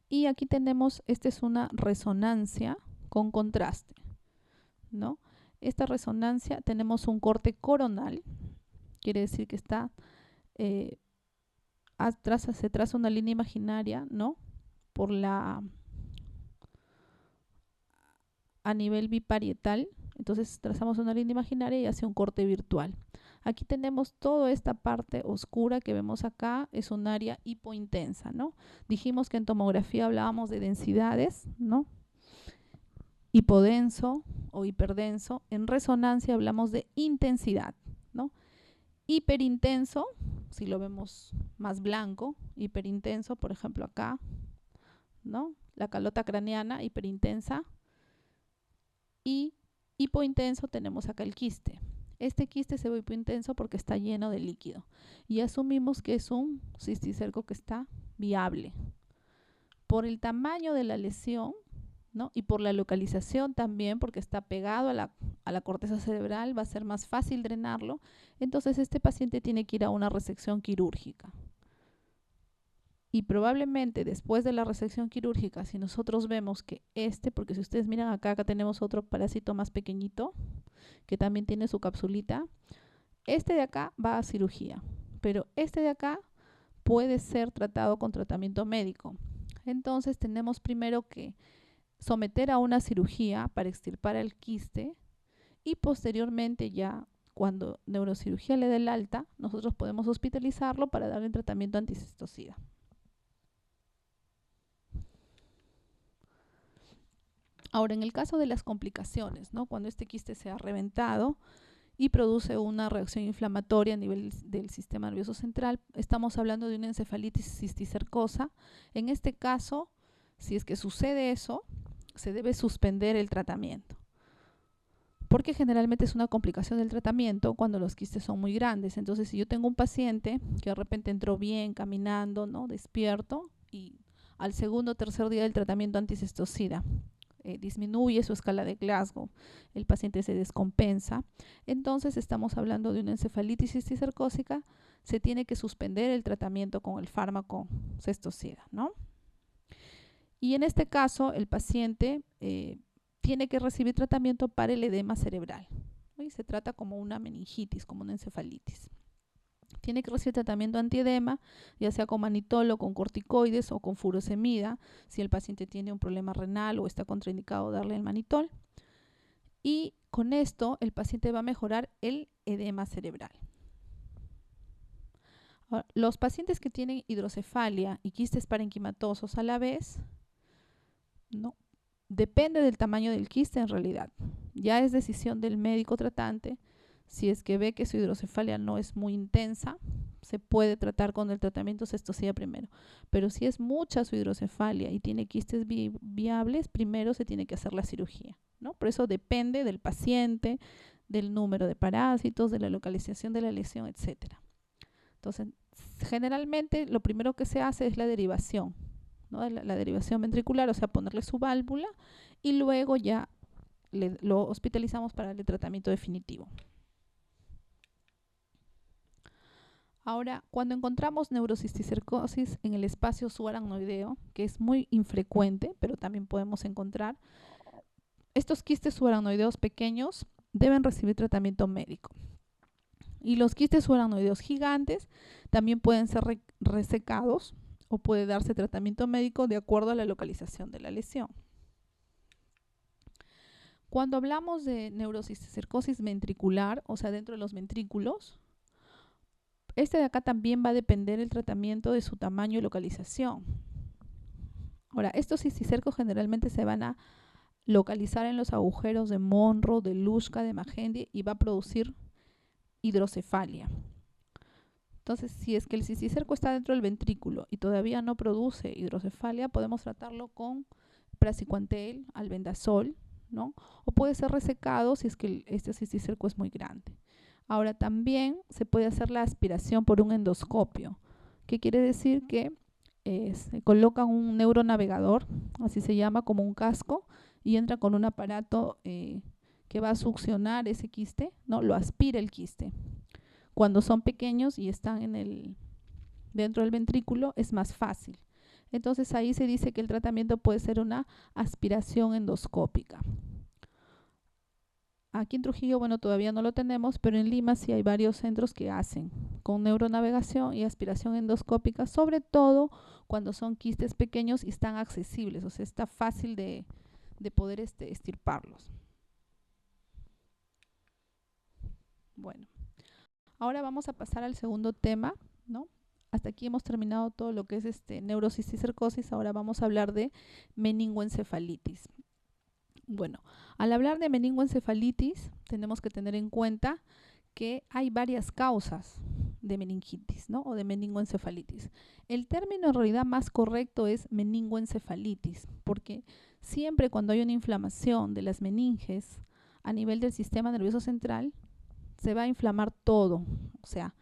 Y aquí tenemos, esta es una resonancia con contraste, ¿no? Esta resonancia, tenemos un corte coronal, quiere decir que está se traza una línea imaginaria, ¿no?, a nivel biparietal. Entonces trazamos una línea imaginaria y hace un corte virtual. Aquí tenemos toda esta parte oscura que vemos acá, es un área hipointensa, ¿no? Dijimos que en tomografía hablábamos de densidades, ¿no?, hipodenso o hiperdenso. En resonancia hablamos de intensidad, ¿no? Hiperintenso, si lo vemos más blanco, hiperintenso, por ejemplo acá, ¿no?, la calota craneana hiperintensa. Y hipointenso tenemos acá el quiste. Este quiste se ve hipointenso porque está lleno de líquido. Y asumimos que es un cisticerco que está viable. Por el tamaño de la lesión, ¿no?, y por la localización también, porque está pegado a la corteza cerebral, va a ser más fácil drenarlo. Entonces este paciente tiene que ir a una resección quirúrgica. Y probablemente después de la resección quirúrgica, si nosotros vemos que porque si ustedes miran acá tenemos otro parásito más pequeñito, que también tiene su capsulita. Este de acá va a cirugía, pero este de acá puede ser tratado con tratamiento médico. Entonces tenemos primero que someter a una cirugía para extirpar el quiste, y posteriormente ya cuando neurocirugía le dé el alta, nosotros podemos hospitalizarlo para darle tratamiento anticistocida. Ahora, en el caso de las complicaciones, ¿no?, cuando este quiste se ha reventado y produce una reacción inflamatoria a nivel del sistema nervioso central, estamos hablando de una encefalitis cisticercosa. En este caso, si es que sucede eso, se debe suspender el tratamiento, porque generalmente es una complicación del tratamiento cuando los quistes son muy grandes. Entonces, si yo tengo un paciente que de repente entró bien, caminando, ¿no?, despierto, y al segundo o tercer día del tratamiento anticistocida disminuye su escala de Glasgow, el paciente se descompensa, entonces estamos hablando de una encefalitis cisticercósica, se tiene que suspender el tratamiento con el fármaco cestocida, ¿no? Y en este caso el paciente tiene que recibir tratamiento para el edema cerebral, ¿no?, y se trata como una meningitis, como una encefalitis. Tiene que recibir tratamiento antiedema, ya sea con manitol o con corticoides o con furosemida, si el paciente tiene un problema renal o está contraindicado darle el manitol. Y con esto el paciente va a mejorar el edema cerebral. Ahora, los pacientes que tienen hidrocefalia y quistes parenquimatosos a la vez, ¿no?, depende del tamaño del quiste en realidad. Ya es decisión del médico tratante. Si es que ve que su hidrocefalia no es muy intensa, se puede tratar con el tratamiento cestocida primero. Pero si es mucha su hidrocefalia y tiene quistes viables, primero se tiene que hacer la cirugía, ¿no? Por eso depende del paciente, del número de parásitos, de la localización de la lesión, etc. Entonces, generalmente lo primero que se hace es la derivación, ¿no?, la derivación ventricular, o sea, ponerle su válvula, y luego ya lo hospitalizamos para el tratamiento definitivo. Ahora, cuando encontramos neurocisticercosis en el espacio subaracnoideo, que es muy infrecuente, pero también podemos encontrar, estos quistes subaracnoideos pequeños deben recibir tratamiento médico. Y los quistes subaracnoideos gigantes también pueden ser resecados o puede darse tratamiento médico de acuerdo a la localización de la lesión. Cuando hablamos de neurocisticercosis ventricular, o sea, dentro de los ventrículos, este de acá también va a depender el tratamiento de su tamaño y localización. Ahora, estos cisticercos generalmente se van a localizar en los agujeros de Monro, de Luschka, de Magendie, y va a producir hidrocefalia. Entonces, si es que el cisticerco está dentro del ventrículo y todavía no produce hidrocefalia, podemos tratarlo con praziquantel, albendazol, ¿no? O puede ser resecado si es que este cisticerco es muy grande. Ahora también se puede hacer la aspiración por un endoscopio. ¿Qué quiere decir? Que se colocan un neuronavegador, así se llama, como un casco, y entra con un aparato que va a succionar ese quiste, ¿no? Lo aspira el quiste. Cuando son pequeños y están dentro del ventrículo es más fácil. Entonces ahí se dice que el tratamiento puede ser una aspiración endoscópica. Aquí en Trujillo, bueno, todavía no lo tenemos, pero en Lima sí hay varios centros que hacen con neuronavegación y aspiración endoscópica, sobre todo cuando son quistes pequeños y están accesibles, o sea, está fácil de poder extirparlos. Bueno, ahora vamos a pasar al segundo tema, ¿no? Hasta aquí hemos terminado todo lo que es neurocisticercosis. Ahora vamos a hablar de meningoencefalitis. Bueno, al hablar de meningoencefalitis, tenemos que tener en cuenta que hay varias causas de meningitis, ¿no? O de meningoencefalitis. El término en realidad más correcto es meningoencefalitis, porque siempre cuando hay una inflamación de las meninges a nivel del sistema nervioso central, se va a inflamar todo, o sea,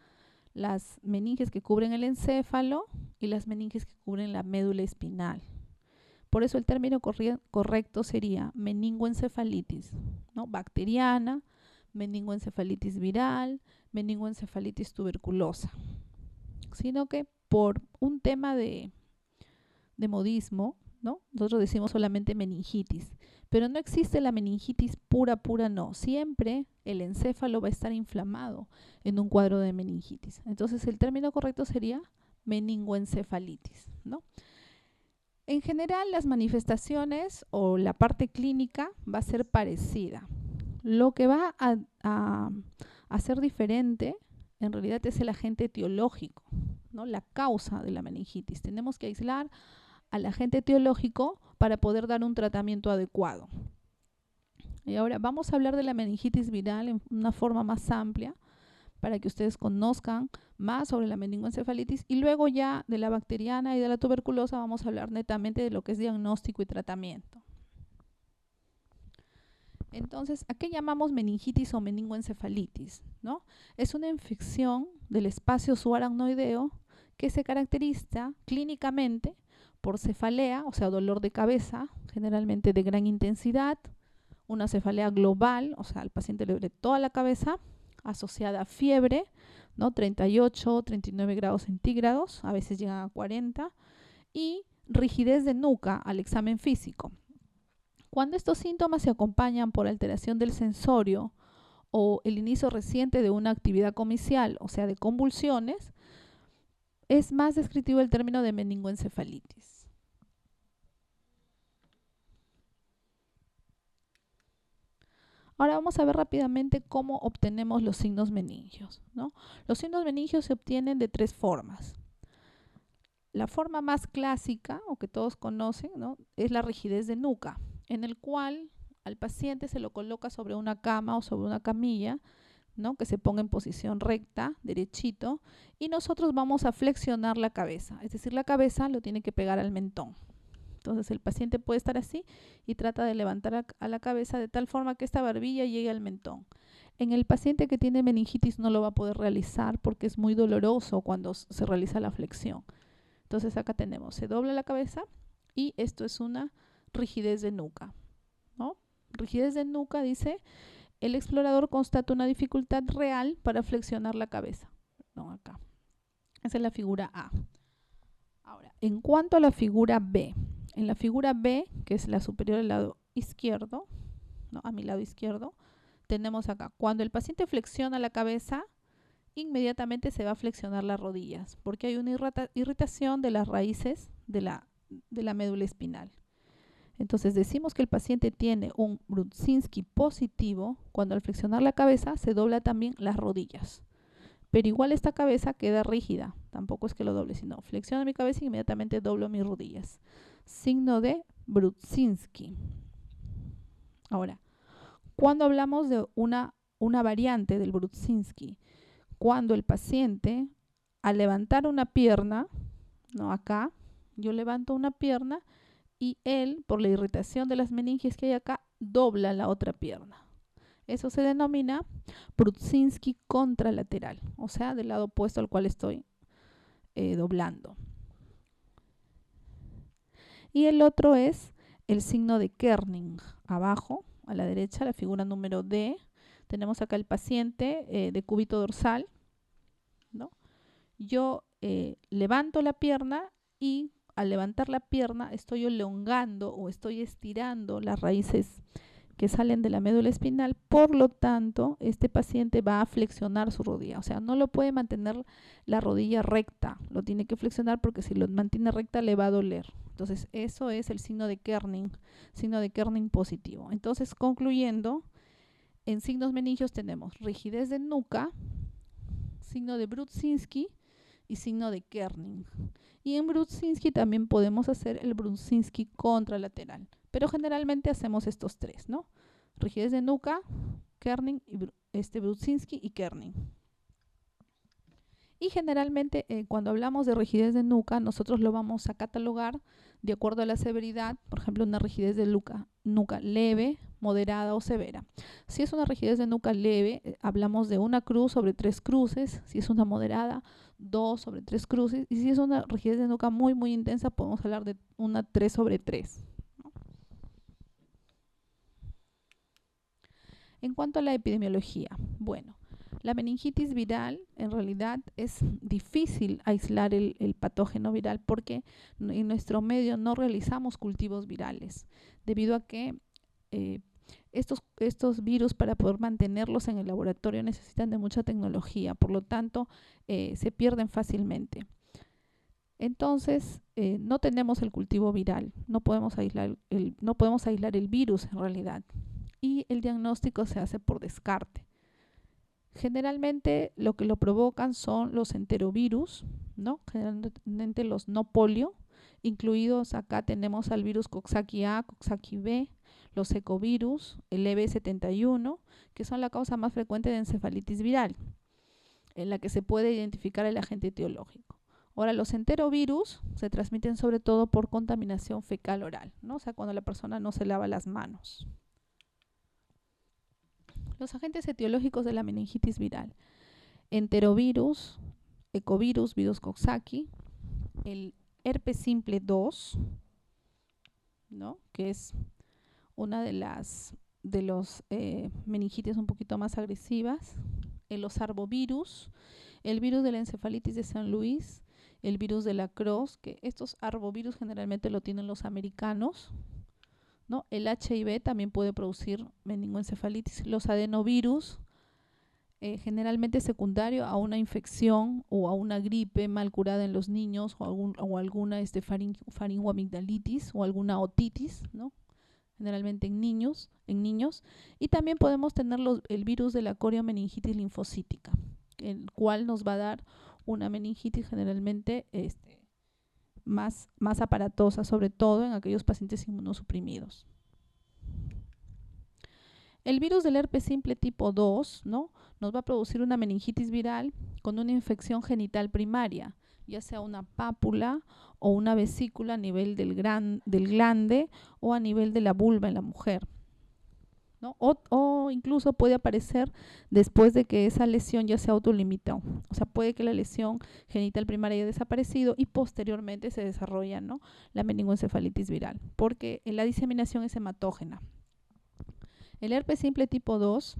las meninges que cubren el encéfalo y las meninges que cubren la médula espinal. Por eso el término correcto sería meningoencefalitis, ¿no? Bacteriana, meningoencefalitis viral, meningoencefalitis tuberculosa. Sino que por un tema de modismo, ¿no? Nosotros decimos solamente meningitis, pero no existe la meningitis pura, no. Siempre el encéfalo va a estar inflamado en un cuadro de meningitis. Entonces el término correcto sería meningoencefalitis, ¿no? En general, las manifestaciones o la parte clínica va a ser parecida. Lo que va a ser diferente, en realidad, es el agente etiológico, ¿no? La causa de la meningitis. Tenemos que aislar al agente etiológico para poder dar un tratamiento adecuado. Y ahora vamos a hablar de la meningitis viral en una forma más amplia, para que ustedes conozcan más sobre la meningoencefalitis, y luego ya de la bacteriana y de la tuberculosa vamos a hablar netamente de lo que es diagnóstico y tratamiento. Entonces, ¿a qué llamamos meningitis o meningoencefalitis? ¿No? Es una infección del espacio subaracnoideo que se caracteriza clínicamente por cefalea, o sea, dolor de cabeza, generalmente de gran intensidad, una cefalea global, o sea, al paciente le duele toda la cabeza, asociada a fiebre, ¿no? 38, 39 grados centígrados, a veces llegan a 40, y rigidez de nuca al examen físico. Cuando estos síntomas se acompañan por alteración del sensorio o el inicio reciente de una actividad comicial, o sea, de convulsiones, es más descriptivo el término de meningoencefalitis. Ahora vamos a ver rápidamente cómo obtenemos los signos meningios, ¿no? Los signos meningios se obtienen de tres formas. La forma más clásica, o que todos conocen, ¿no? Es la rigidez de nuca, en el cual al paciente se lo coloca sobre una cama o sobre una camilla, ¿no? Que se ponga en posición recta, derechito, y nosotros vamos a flexionar la cabeza, es decir, la cabeza lo tiene que pegar al mentón. Entonces el paciente puede estar así y trata de levantar a la cabeza de tal forma que esta barbilla llegue al mentón. En el paciente que tiene meningitis no lo va a poder realizar porque es muy doloroso cuando se realiza la flexión. Entonces acá tenemos, se dobla la cabeza y esto es una rigidez de nuca, ¿no? Rigidez de nuca, dice, el explorador constata una dificultad real para flexionar la cabeza. No, acá. Esa es la figura A. Ahora, en cuanto a la figura B, en la figura B, que es la superior al lado izquierdo, ¿no? A mi lado izquierdo, tenemos acá, cuando el paciente flexiona la cabeza, inmediatamente se va a flexionar las rodillas, porque hay una irritación de las raíces de la médula espinal. Entonces decimos que el paciente tiene un Brudzinski positivo cuando al flexionar la cabeza se dobla también las rodillas. Pero igual esta cabeza queda rígida, tampoco es que lo doble, sino flexiono mi cabeza y inmediatamente doblo mis rodillas. Signo de Brudzinski. Ahora, cuando hablamos de una variante del Brudzinski, cuando el paciente al levantar una pierna, no acá, yo levanto una pierna y él, por la irritación de las meninges que hay acá, dobla la otra pierna. Eso se denomina Brudzinski contralateral, o sea, del lado opuesto al cual estoy doblando. Y el otro es el signo de Kerning. Abajo, a la derecha, la figura número D. Tenemos acá el paciente de cúbito dorsal, ¿no? Yo levanto la pierna y al levantar la pierna estoy elongando o estoy estirando las raíces que salen de la médula espinal, por lo tanto, este paciente va a flexionar su rodilla, o sea, no lo puede mantener la rodilla recta, lo tiene que flexionar porque si lo mantiene recta le va a doler. Entonces, eso es el signo de Kerning positivo. Entonces, concluyendo, en signos meningios tenemos rigidez de nuca, signo de Brudzinski y signo de Kerning. Y en Brudzinski también podemos hacer el Brudzinski contralateral. Pero generalmente hacemos estos tres, ¿no? Rigidez de nuca, Kerning, y Brudzinski y Kerning. Y generalmente cuando hablamos de rigidez de nuca, nosotros lo vamos a catalogar de acuerdo a la severidad. Por ejemplo, una rigidez de nuca leve, moderada o severa. Si es una rigidez de nuca leve, hablamos de una cruz sobre 3 cruces. Si es una moderada, 2 sobre 3 cruces. Y si es una rigidez de nuca muy, muy intensa, podemos hablar de una 3 sobre 3. En cuanto a la epidemiología, bueno, la meningitis viral en realidad es difícil aislar el patógeno viral porque en nuestro medio no realizamos cultivos virales, debido a que estos virus, para poder mantenerlos en el laboratorio, necesitan de mucha tecnología, por lo tanto se pierden fácilmente. Entonces no tenemos el cultivo viral, no podemos aislar el virus en realidad, y el diagnóstico se hace por descarte. Generalmente lo que lo provocan son los enterovirus, ¿no? Generalmente los no polio, incluidos acá tenemos al virus Coxsackie A, Coxsackie B, los ecovirus, el EB71, que son la causa más frecuente de encefalitis viral, en la que se puede identificar el agente etiológico. Ahora, los enterovirus se transmiten sobre todo por contaminación fecal oral, ¿no? O sea, cuando la persona no se lava las manos. Los agentes etiológicos de la meningitis viral: enterovirus, ecovirus, virus Coxsackie, el herpes simple 2, ¿no? Que es una de los meningitis un poquito más agresivas, los arbovirus, el virus de la encefalitis de San Luis, el virus de la Crohn, que estos arbovirus generalmente lo tienen los americanos, ¿no? El HIV también puede producir meningoencefalitis. Los adenovirus, generalmente secundario a una infección o a una gripe mal curada en los niños, o alguna faringoamigdalitis o alguna otitis, ¿no? Generalmente en niños. Y también podemos tener el virus de la coriomeningitis linfocítica, el cual nos va a dar una meningitis generalmente más aparatosa, sobre todo en aquellos pacientes inmunosuprimidos. El virus del herpes simple tipo 2, ¿no? Nos va a producir una meningitis viral con una infección genital primaria, ya sea una pápula o una vesícula a nivel del glande o a nivel de la vulva en la mujer, ¿no? O incluso puede aparecer después de que esa lesión ya se autolimitó. O sea, puede que la lesión genital primaria haya desaparecido y posteriormente se desarrolla, ¿no?, la meningoencefalitis viral, porque la diseminación es hematógena. El herpes simple tipo 2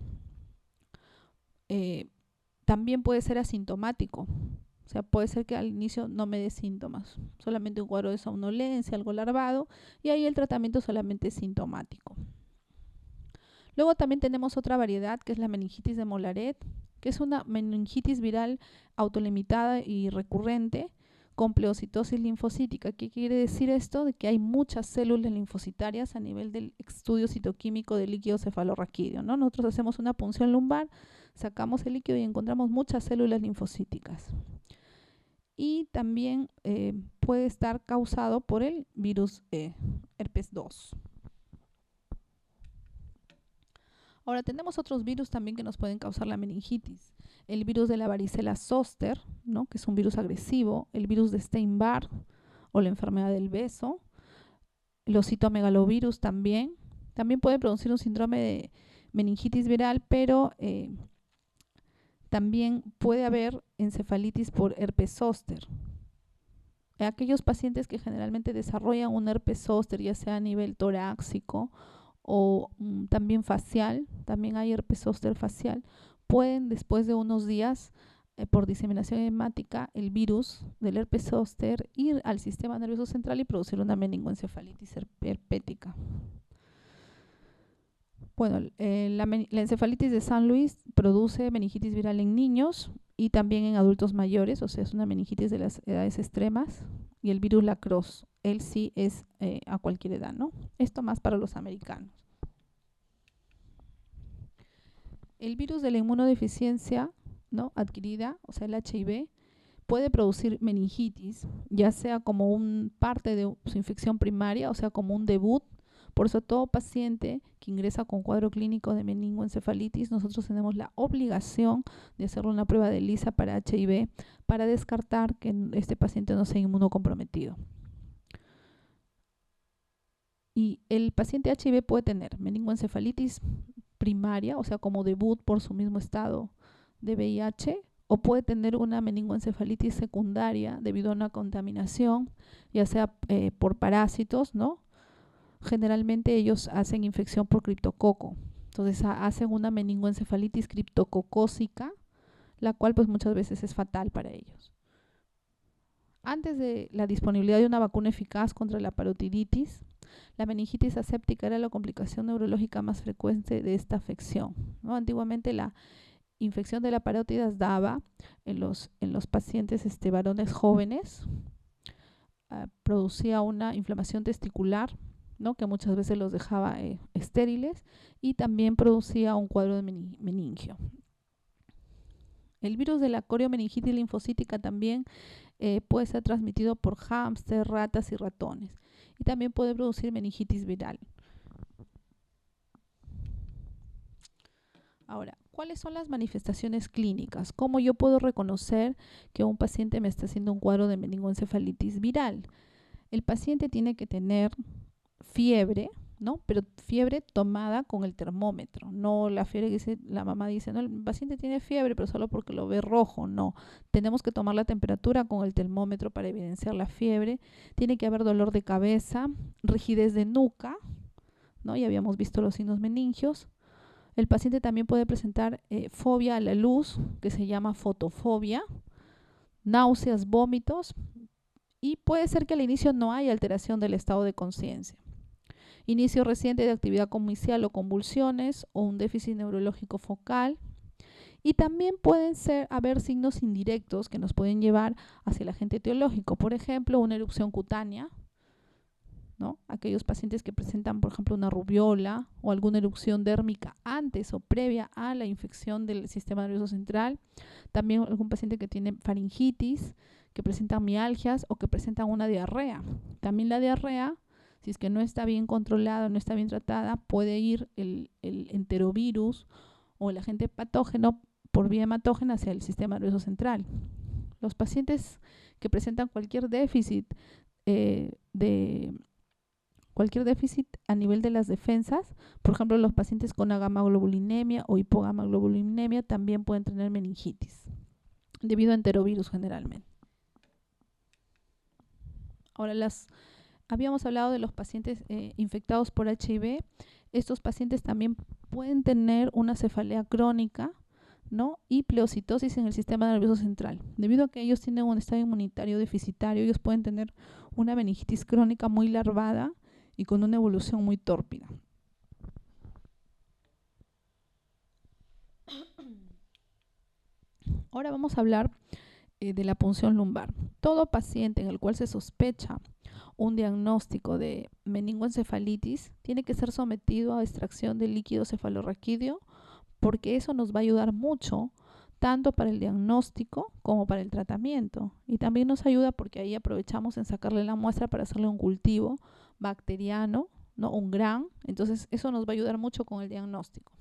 también puede ser asintomático. O sea, puede ser que al inicio no me dé síntomas, solamente un cuadro de somnolencia, algo larvado, y ahí el tratamiento solamente es sintomático. Luego también tenemos otra variedad, que es la meningitis de Mollaret, que es una meningitis viral autolimitada y recurrente con pleocitosis linfocítica. ¿Qué quiere decir esto? De que hay muchas células linfocitarias a nivel del estudio citoquímico del líquido cefalorraquídeo, ¿no? Nosotros hacemos una punción lumbar, sacamos el líquido y encontramos muchas células linfocíticas. Y también puede estar causado por el virus herpes 2. Ahora tenemos otros virus también que nos pueden causar la meningitis. El virus de la varicela zoster, ¿no?, que es un virus agresivo, el virus de Epstein-Barr o la enfermedad del beso, los citomegalovirus también puede producir un síndrome de meningitis viral, pero también puede haber encefalitis por herpes zóster. Aquellos pacientes que generalmente desarrollan un herpes zóster, ya sea a nivel torácico o también facial, también hay herpes zóster facial, pueden después de unos días, por diseminación hemática, el virus del herpes zóster ir al sistema nervioso central y producir una meningoencefalitis herpética. Bueno, la encefalitis de San Luis produce meningitis viral en niños y también en adultos mayores, o sea, es una meningitis de las edades extremas. Y el virus Lacrosse, él sí es a cualquier edad, ¿no? Esto más para los americanos. El virus de la inmunodeficiencia, ¿no?, adquirida, o sea, el HIV, puede producir meningitis, ya sea como parte de su infección primaria, o sea, como un debut. Por eso todo paciente que ingresa con cuadro clínico de meningoencefalitis, nosotros tenemos la obligación de hacerle una prueba de ELISA para HIV para descartar que este paciente no sea inmunocomprometido. Y el paciente HIV puede tener meningoencefalitis primaria, o sea, como debut por su mismo estado de VIH, o puede tener una meningoencefalitis secundaria debido a una contaminación, ya sea por parásitos, ¿no? Generalmente ellos hacen infección por criptococo. Entonces hacen una meningoencefalitis criptococócica, la cual pues muchas veces es fatal para ellos. Antes de la disponibilidad de una vacuna eficaz contra la parotiditis, la meningitis aséptica era la complicación neurológica más frecuente de esta afección, ¿no? Antiguamente la infección de la parótidas daba en los pacientes varones jóvenes, producía una inflamación testicular, ¿no?, que muchas veces los dejaba estériles, y también producía un cuadro de meningio. El virus de la coriomeningitis linfocítica también puede ser transmitido por hámster, ratas y ratones, y también puede producir meningitis viral. Ahora, ¿cuáles son las manifestaciones clínicas? ¿Cómo yo puedo reconocer que un paciente me está haciendo un cuadro de meningoencefalitis viral? El paciente tiene que tener fiebre, ¿no? Pero fiebre tomada con el termómetro, no la fiebre que dice, la mamá dice, no, el paciente tiene fiebre, pero solo porque lo ve rojo, no. Tenemos que tomar la temperatura con el termómetro para evidenciar la fiebre. Tiene que haber dolor de cabeza, rigidez de nuca, ¿no? Ya habíamos visto los signos meningios. El paciente también puede presentar fobia a la luz, que se llama fotofobia, náuseas, vómitos, y puede ser que al inicio no haya alteración del estado de conciencia. Inicio reciente de actividad comicial o convulsiones o un déficit neurológico focal. Y también pueden haber signos indirectos que nos pueden llevar hacia el agente etiológico. Por ejemplo, una erupción cutánea, ¿no? Aquellos pacientes que presentan, por ejemplo, una rubiola o alguna erupción dérmica antes o previa a la infección del sistema nervioso central. También algún paciente que tiene faringitis, que presentan mialgias o que presentan una diarrea. También la diarrea, si es que no está bien controlada, no está bien tratada, puede ir el enterovirus o el agente patógeno por vía hematógena hacia el sistema nervioso central. Los pacientes que presentan cualquier déficit a nivel de las defensas, por ejemplo, los pacientes con agamaglobulinemia o hipogamaglobulinemia también pueden tener meningitis, debido a enterovirus generalmente. Ahora, habíamos hablado de los pacientes infectados por HIV. Estos pacientes también pueden tener una cefalea crónica, ¿no?, y pleocitosis en el sistema nervioso central. Debido a que ellos tienen un estado inmunitario deficitario, ellos pueden tener una meningitis crónica muy larvada y con una evolución muy tórpida. Ahora vamos a hablar de la punción lumbar. Todo paciente en el cual se sospecha un diagnóstico de meningoencefalitis tiene que ser sometido a extracción de líquido cefalorraquídeo, porque eso nos va a ayudar mucho tanto para el diagnóstico como para el tratamiento. Y también nos ayuda porque ahí aprovechamos en sacarle la muestra para hacerle un cultivo bacteriano, ¿no?, un GRAM. Entonces eso nos va a ayudar mucho con el diagnóstico.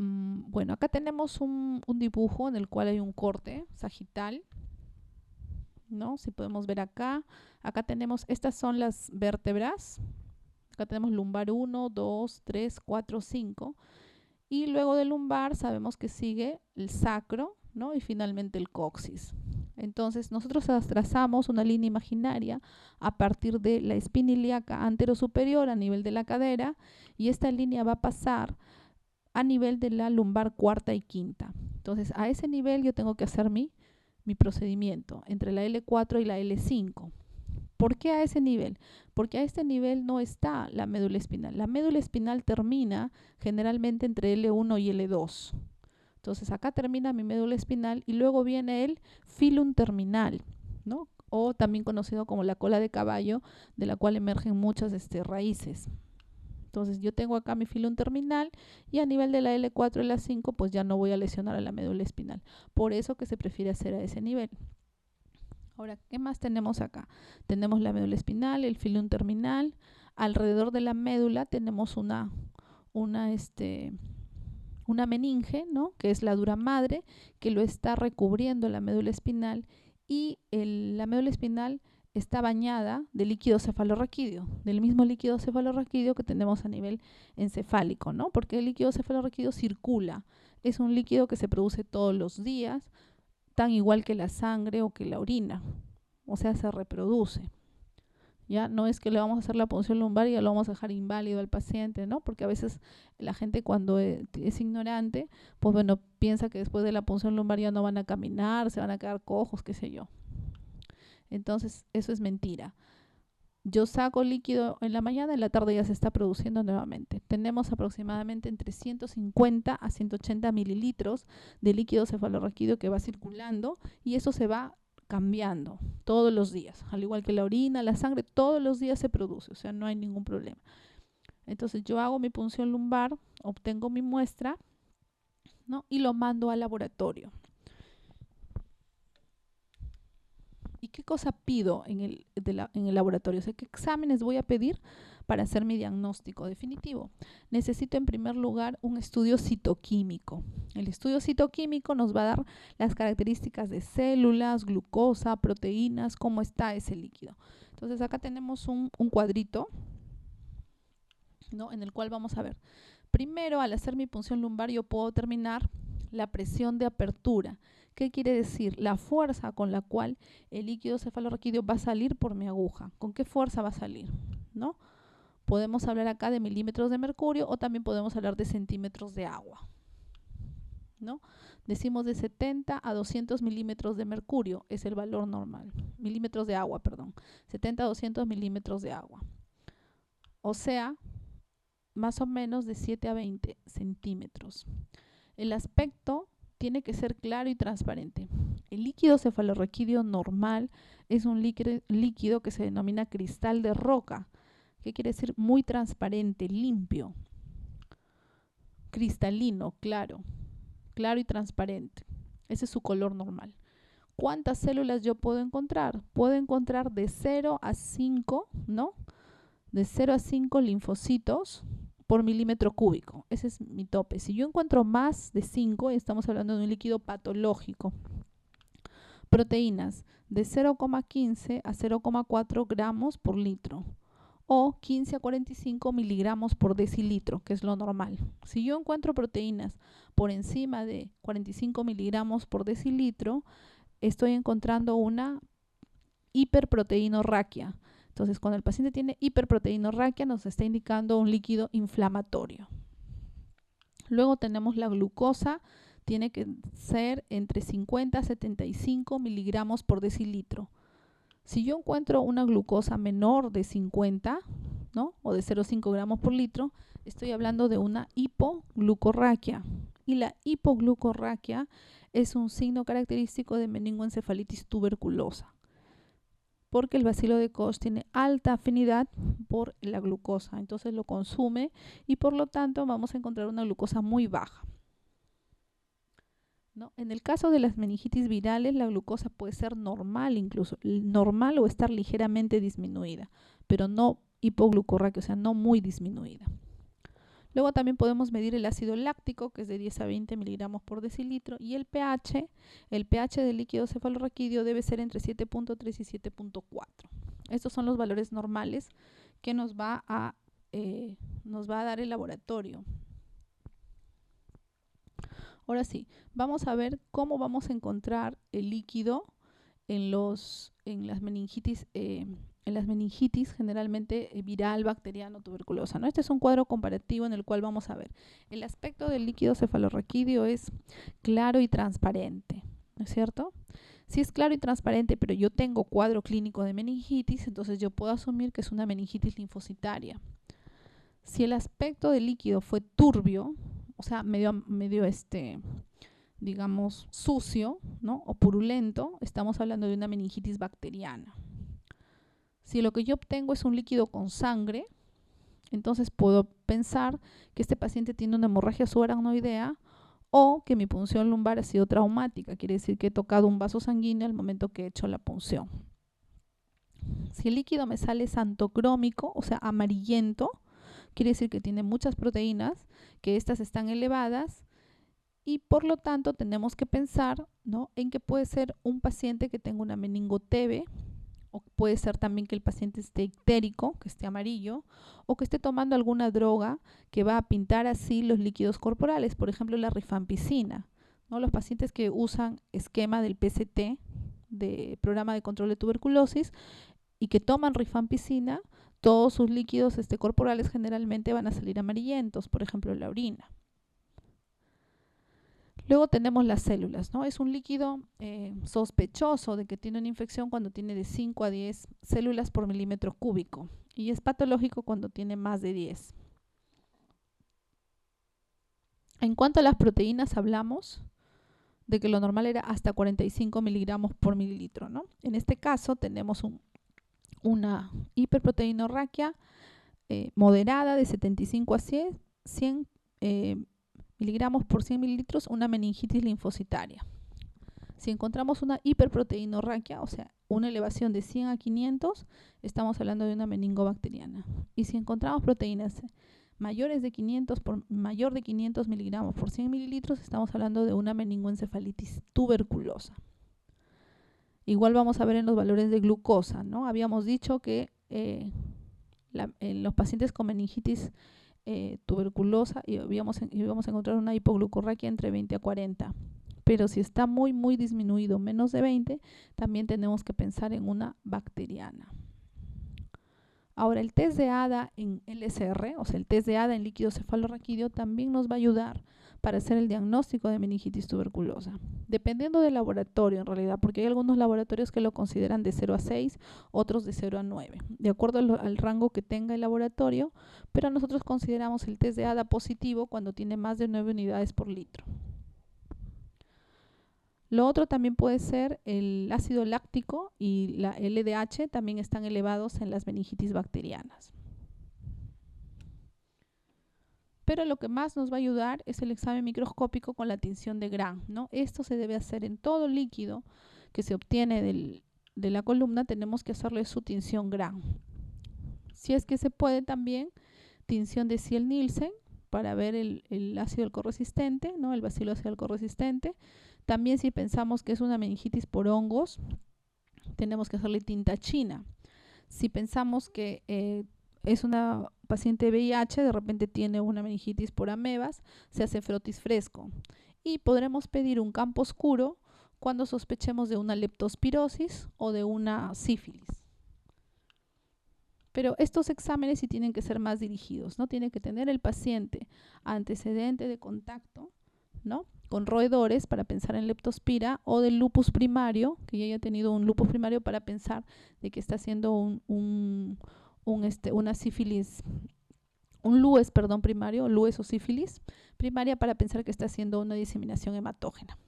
Bueno, acá tenemos un dibujo en el cual hay un corte sagital, ¿no? Si podemos ver acá tenemos, estas son las vértebras, Acá tenemos lumbar 1, 2, 3, 4, 5. Y luego del lumbar sabemos que sigue el sacro, ¿no? Y finalmente el coxis. Entonces nosotros trazamos una línea imaginaria a partir de la espina ilíaca anterosuperior a nivel de la cadera, y esta línea va a pasar a nivel de la lumbar cuarta y quinta. Entonces a ese nivel yo tengo que hacer mi procedimiento entre la L4 y la L5. ¿Por qué a ese nivel? Porque a este nivel no está la médula espinal. La médula espinal termina generalmente entre L1 y L2. Entonces acá termina mi médula espinal y luego viene el filum terminal, ¿no? O también conocido como la cola de caballo, de la cual emergen muchas raíces. Entonces yo tengo acá mi filum terminal y a nivel de la L4 y la 5 pues ya no voy a lesionar a la médula espinal. Por eso que se prefiere hacer a ese nivel. Ahora, ¿qué más tenemos acá? Tenemos la médula espinal, el filum terminal. Alrededor de la médula tenemos una meninge, ¿no? Que es la dura madre, que lo está recubriendo la médula espinal, y la médula espinal está bañada de líquido cefalorraquídeo, del mismo líquido cefalorraquídeo que tenemos a nivel encefálico, ¿no? Porque el líquido cefalorraquídeo circula, es un líquido que se produce todos los días, tan igual que la sangre o que la orina, o sea, se reproduce. Ya no es que le vamos a hacer la punción lumbar y ya lo vamos a dejar inválido al paciente, ¿no? Porque a veces la gente cuando es ignorante, pues bueno, piensa que después de la punción lumbar ya no van a caminar, se van a quedar cojos, qué sé yo. Entonces, eso es mentira. Yo saco líquido en la mañana, en la tarde ya se está produciendo nuevamente. Tenemos aproximadamente entre 150 a 180 mililitros de líquido cefalorraquídeo que va circulando, y eso se va cambiando todos los días, al igual que la orina, la sangre, todos los días se produce, o sea, no hay ningún problema. Entonces yo hago mi punción lumbar, obtengo mi muestra, ¿no? Y lo mando al laboratorio. ¿Y qué cosa pido en el laboratorio? O sea, ¿qué exámenes voy a pedir para hacer mi diagnóstico definitivo? Necesito en primer lugar un estudio citoquímico. El estudio citoquímico nos va a dar las características de células, glucosa, proteínas, cómo está ese líquido. Entonces acá tenemos un cuadrito, ¿no? En el cual vamos a ver. Primero, al hacer mi punción lumbar, yo puedo determinar la presión de apertura. ¿Qué quiere decir? La fuerza con la cual el líquido cefalorraquídeo va a salir por mi aguja. ¿Con qué fuerza va a salir? ¿No? Podemos hablar acá de milímetros de mercurio o también podemos hablar de centímetros de agua, ¿no? Decimos de 70 a 200 milímetros de mercurio es el valor normal. Milímetros de agua, perdón. 70 a 200 milímetros de agua. O sea, más o menos de 7 a 20 centímetros. El aspecto tiene que ser claro y transparente. El líquido cefalorraquídeo normal es un líquido que se denomina cristal de roca. ¿Qué quiere decir? Muy transparente, limpio, cristalino, claro y transparente. Ese es su color normal. ¿Cuántas células yo puedo encontrar? Puedo encontrar de 0 a 5, ¿no? De 0 a 5 linfocitos por milímetro cúbico. Ese es mi tope. Si yo encuentro más de 5, estamos hablando de un líquido patológico. Proteínas de 0,15 a 0,4 gramos por litro o 15 a 45 miligramos por decilitro, que es lo normal. Si yo encuentro proteínas por encima de 45 miligramos por decilitro, estoy encontrando una hiperproteinorraquia. Entonces, cuando el paciente tiene hiperproteinorraquia, nos está indicando un líquido inflamatorio. Luego tenemos la glucosa, tiene que ser entre 50 a 75 miligramos por decilitro. Si yo encuentro una glucosa menor de 50, ¿no? O de 0,5 gramos por litro, estoy hablando de una hipoglucorraquia. Y la hipoglucorraquia es un signo característico de meningoencefalitis tuberculosa, porque el bacilo de Koch tiene alta afinidad por la glucosa, entonces lo consume y por lo tanto vamos a encontrar una glucosa muy baja, ¿no? En el caso de las meningitis virales, la glucosa puede ser normal, incluso normal, o estar ligeramente disminuida, pero no hipoglucorraquia, o sea, no muy disminuida. Luego también podemos medir el ácido láctico, que es de 10 a 20 miligramos por decilitro, y el pH del líquido cefalorraquídeo debe ser entre 7.3 y 7.4. Estos son los valores normales que nos va a nos va a dar el laboratorio. Ahora sí, vamos a ver cómo vamos a encontrar el líquido en las meningitis generalmente viral, bacteriano, tuberculosa, ¿no? Este es un cuadro comparativo en el cual vamos a ver. El aspecto del líquido cefalorraquídeo es claro y transparente, ¿no es cierto? Si es claro y transparente, pero yo tengo cuadro clínico de meningitis, entonces yo puedo asumir que es una meningitis linfocitaria. Si el aspecto del líquido fue turbio, o sea, medio digamos, sucio, ¿no? O purulento, estamos hablando de una meningitis bacteriana. Si lo que yo obtengo es un líquido con sangre, entonces puedo pensar que este paciente tiene una hemorragia subaracnoidea o que mi punción lumbar ha sido traumática, quiere decir que he tocado un vaso sanguíneo al momento que he hecho la punción. Si el líquido me sale santocrómico, o sea, amarillento, quiere decir que tiene muchas proteínas, que estas están elevadas y por lo tanto tenemos que pensar, ¿no?, en que puede ser un paciente que tenga una meningotebe, o puede ser también que el paciente esté ictérico, que esté amarillo, o que esté tomando alguna droga que va a pintar así los líquidos corporales, por ejemplo la rifampicina, ¿no? Los pacientes que usan esquema del PCT, de Programa de Control de Tuberculosis, y que toman rifampicina, todos sus líquidos corporales generalmente van a salir amarillentos, por ejemplo la orina. Luego tenemos las células, ¿no? Es un líquido sospechoso de que tiene una infección cuando tiene de 5 a 10 células por milímetro cúbico y es patológico cuando tiene más de 10. En cuanto a las proteínas, hablamos de que lo normal era hasta 45 miligramos por mililitro, ¿no? En este caso tenemos una hiperproteinorraquia moderada de 75 a 100 miligramos por 100 mililitros, una meningitis linfocitaria. Si encontramos una hiperproteinorraquia, o sea, una elevación de 100 a 500, estamos hablando de una meningobacteriana. Y si encontramos proteínas mayor de 500 miligramos por 100 mililitros, estamos hablando de una meningoencefalitis tuberculosa. Igual vamos a ver en los valores de glucosa, ¿no? Habíamos dicho que en los pacientes con meningitis tuberculosa íbamos a encontrar una hipoglucorraquia entre 20 a 40. Pero si está muy disminuido, menos de 20, también tenemos que pensar en una bacteriana. Ahora, el test de ADA en LSR, o sea, el test de ADA en líquido cefalorraquídeo, también nos va a ayudar para hacer el diagnóstico de meningitis tuberculosa. Dependiendo del laboratorio, en realidad, porque hay algunos laboratorios que lo consideran de 0 a 6, otros de 0 a 9, de acuerdo al rango que tenga el laboratorio, pero nosotros consideramos el test de ADA positivo cuando tiene más de 9 unidades por litro. Lo otro también puede ser el ácido láctico y la LDH, también están elevados en las meningitis bacterianas. Pero lo que más nos va a ayudar es el examen microscópico con la tinción de Gram, ¿no? Esto se debe hacer en todo líquido que se obtiene de la columna, tenemos que hacerle su tinción Gram. Si es que se puede también, tinción de Ziel-Nielsen para ver el ácido alcoholresistente, ¿no?, el bacilo ácido alcoholresistente. También si pensamos que es una meningitis por hongos, tenemos que hacerle tinta china. Si pensamos que es una paciente VIH, de repente tiene una meningitis por amebas, se hace frotis fresco. Y podremos pedir un campo oscuro cuando sospechemos de una leptospirosis o de una sífilis. Pero estos exámenes sí tienen que ser más dirigidos, ¿no? Tiene que tener el paciente antecedente de contacto, ¿no?, con roedores para pensar en leptospira, o del lupus primario, que ya haya tenido un lupus primario para pensar de que está haciendo una sífilis, un LUES, primario, LUES o sífilis primaria, para pensar que está haciendo una diseminación hematógena.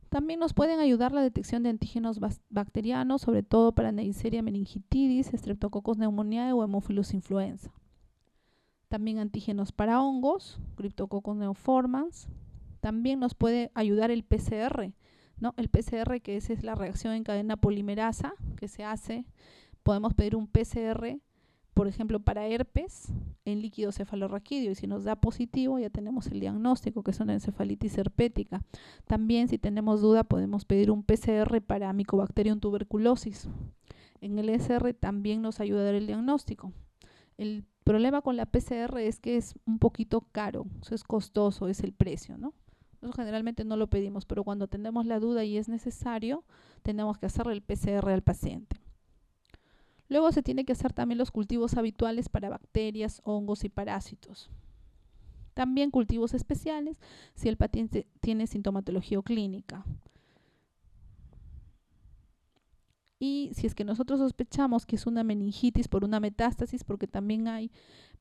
También nos pueden ayudar la detección de antígenos bacterianos, sobre todo para Neisseria meningitidis, Streptococcus pneumoniae o Haemophilus influenza. También antígenos para hongos, Cryptococcus neoformans. También nos puede ayudar el PCR, ¿no? El PCR, que es la reacción en cadena polimerasa que se hace. Podemos pedir un PCR, por ejemplo, para herpes en líquido cefalorraquídeo, y si nos da positivo ya tenemos el diagnóstico, que es una encefalitis herpética. También, si tenemos duda, podemos pedir un PCR para Mycobacterium tuberculosis. En el ESR también nos ayuda a dar el diagnóstico. El problema con la PCR es que es un poquito caro, eso es costoso, es el precio, ¿no? Nosotros generalmente no lo pedimos, pero cuando tenemos la duda y es necesario, tenemos que hacerle el PCR al paciente. Luego se tiene que hacer también los cultivos habituales para bacterias, hongos y parásitos. También cultivos especiales si el paciente tiene sintomatología clínica. Y si es que nosotros sospechamos que es una meningitis por una metástasis, porque también hay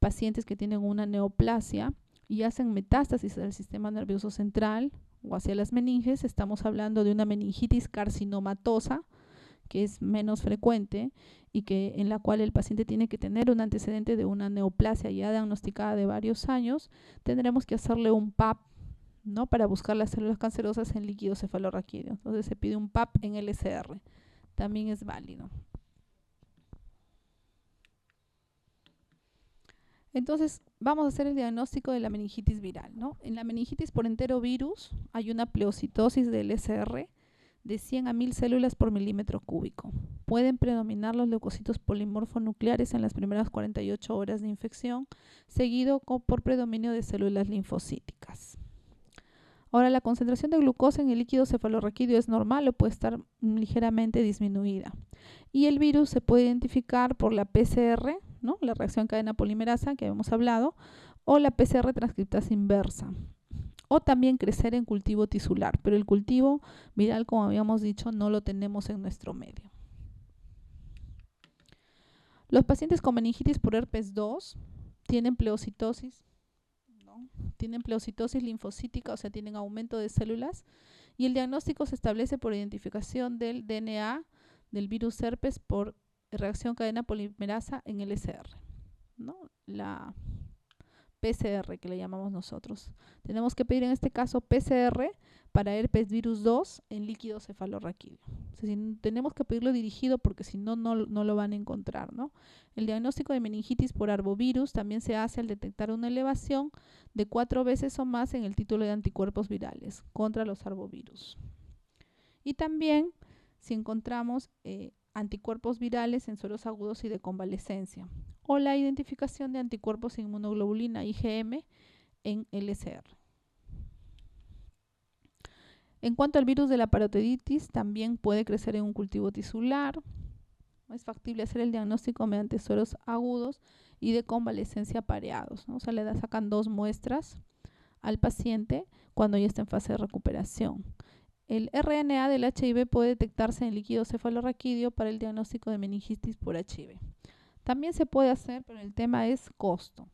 pacientes que tienen una neoplasia y hacen metástasis del sistema nervioso central o hacia las meninges, estamos hablando de una meningitis carcinomatosa, que es menos frecuente y que en la cual el paciente tiene que tener un antecedente de una neoplasia ya diagnosticada de varios años, tendremos que hacerle un PAP, ¿no? Para buscar las células cancerosas en líquido cefalorraquídeo. Entonces se pide un PAP en LCR. También es válido. Entonces, vamos a hacer el diagnóstico de la meningitis viral, ¿no? En la meningitis por enterovirus hay una pleocitosis del LCR de 100 a 1000 células por milímetro cúbico. Pueden predominar los leucocitos polimorfonucleares en las primeras 48 horas de infección, seguido por predominio de células linfocíticas. Ahora, la concentración de glucosa en el líquido cefalorraquídeo es normal o puede estar ligeramente disminuida. Y el virus se puede identificar por la PCR, ¿no? La reacción cadena polimerasa que habíamos hablado, o la PCR transcriptasa inversa. O también crecer en cultivo tisular, pero el cultivo viral, como habíamos dicho, no lo tenemos en nuestro medio. Los pacientes con meningitis por herpes 2 tienen pleocitosis, ¿no? Tienen pleocitosis linfocítica, o sea, tienen aumento de células, y el diagnóstico se establece por identificación del DNA del virus herpes por reacción cadena polimerasa en el LCR, ¿no? La PCR que le llamamos nosotros. Tenemos que pedir en este caso PCR para herpes virus 2 en líquido cefalorraquídeo. O sea, tenemos que pedirlo dirigido porque si no, no lo van a encontrar, ¿no? El diagnóstico de meningitis por arbovirus también se hace al detectar una elevación de 4 veces o más en el título de anticuerpos virales contra los arbovirus. Y también si encontramos anticuerpos virales en sueros agudos y de convalescencia, o la identificación de anticuerpos de inmunoglobulina IgM en LCR. En cuanto al virus de la parotiditis, también puede crecer en un cultivo tisular. Es factible hacer el diagnóstico mediante sueros agudos y de convalescencia pareados, ¿no? O sea, le sacan 2 muestras al paciente cuando ya está en fase de recuperación. El RNA del HIV puede detectarse en líquido cefalorraquídeo para el diagnóstico de meningitis por HIV. También se puede hacer, pero el tema es costo.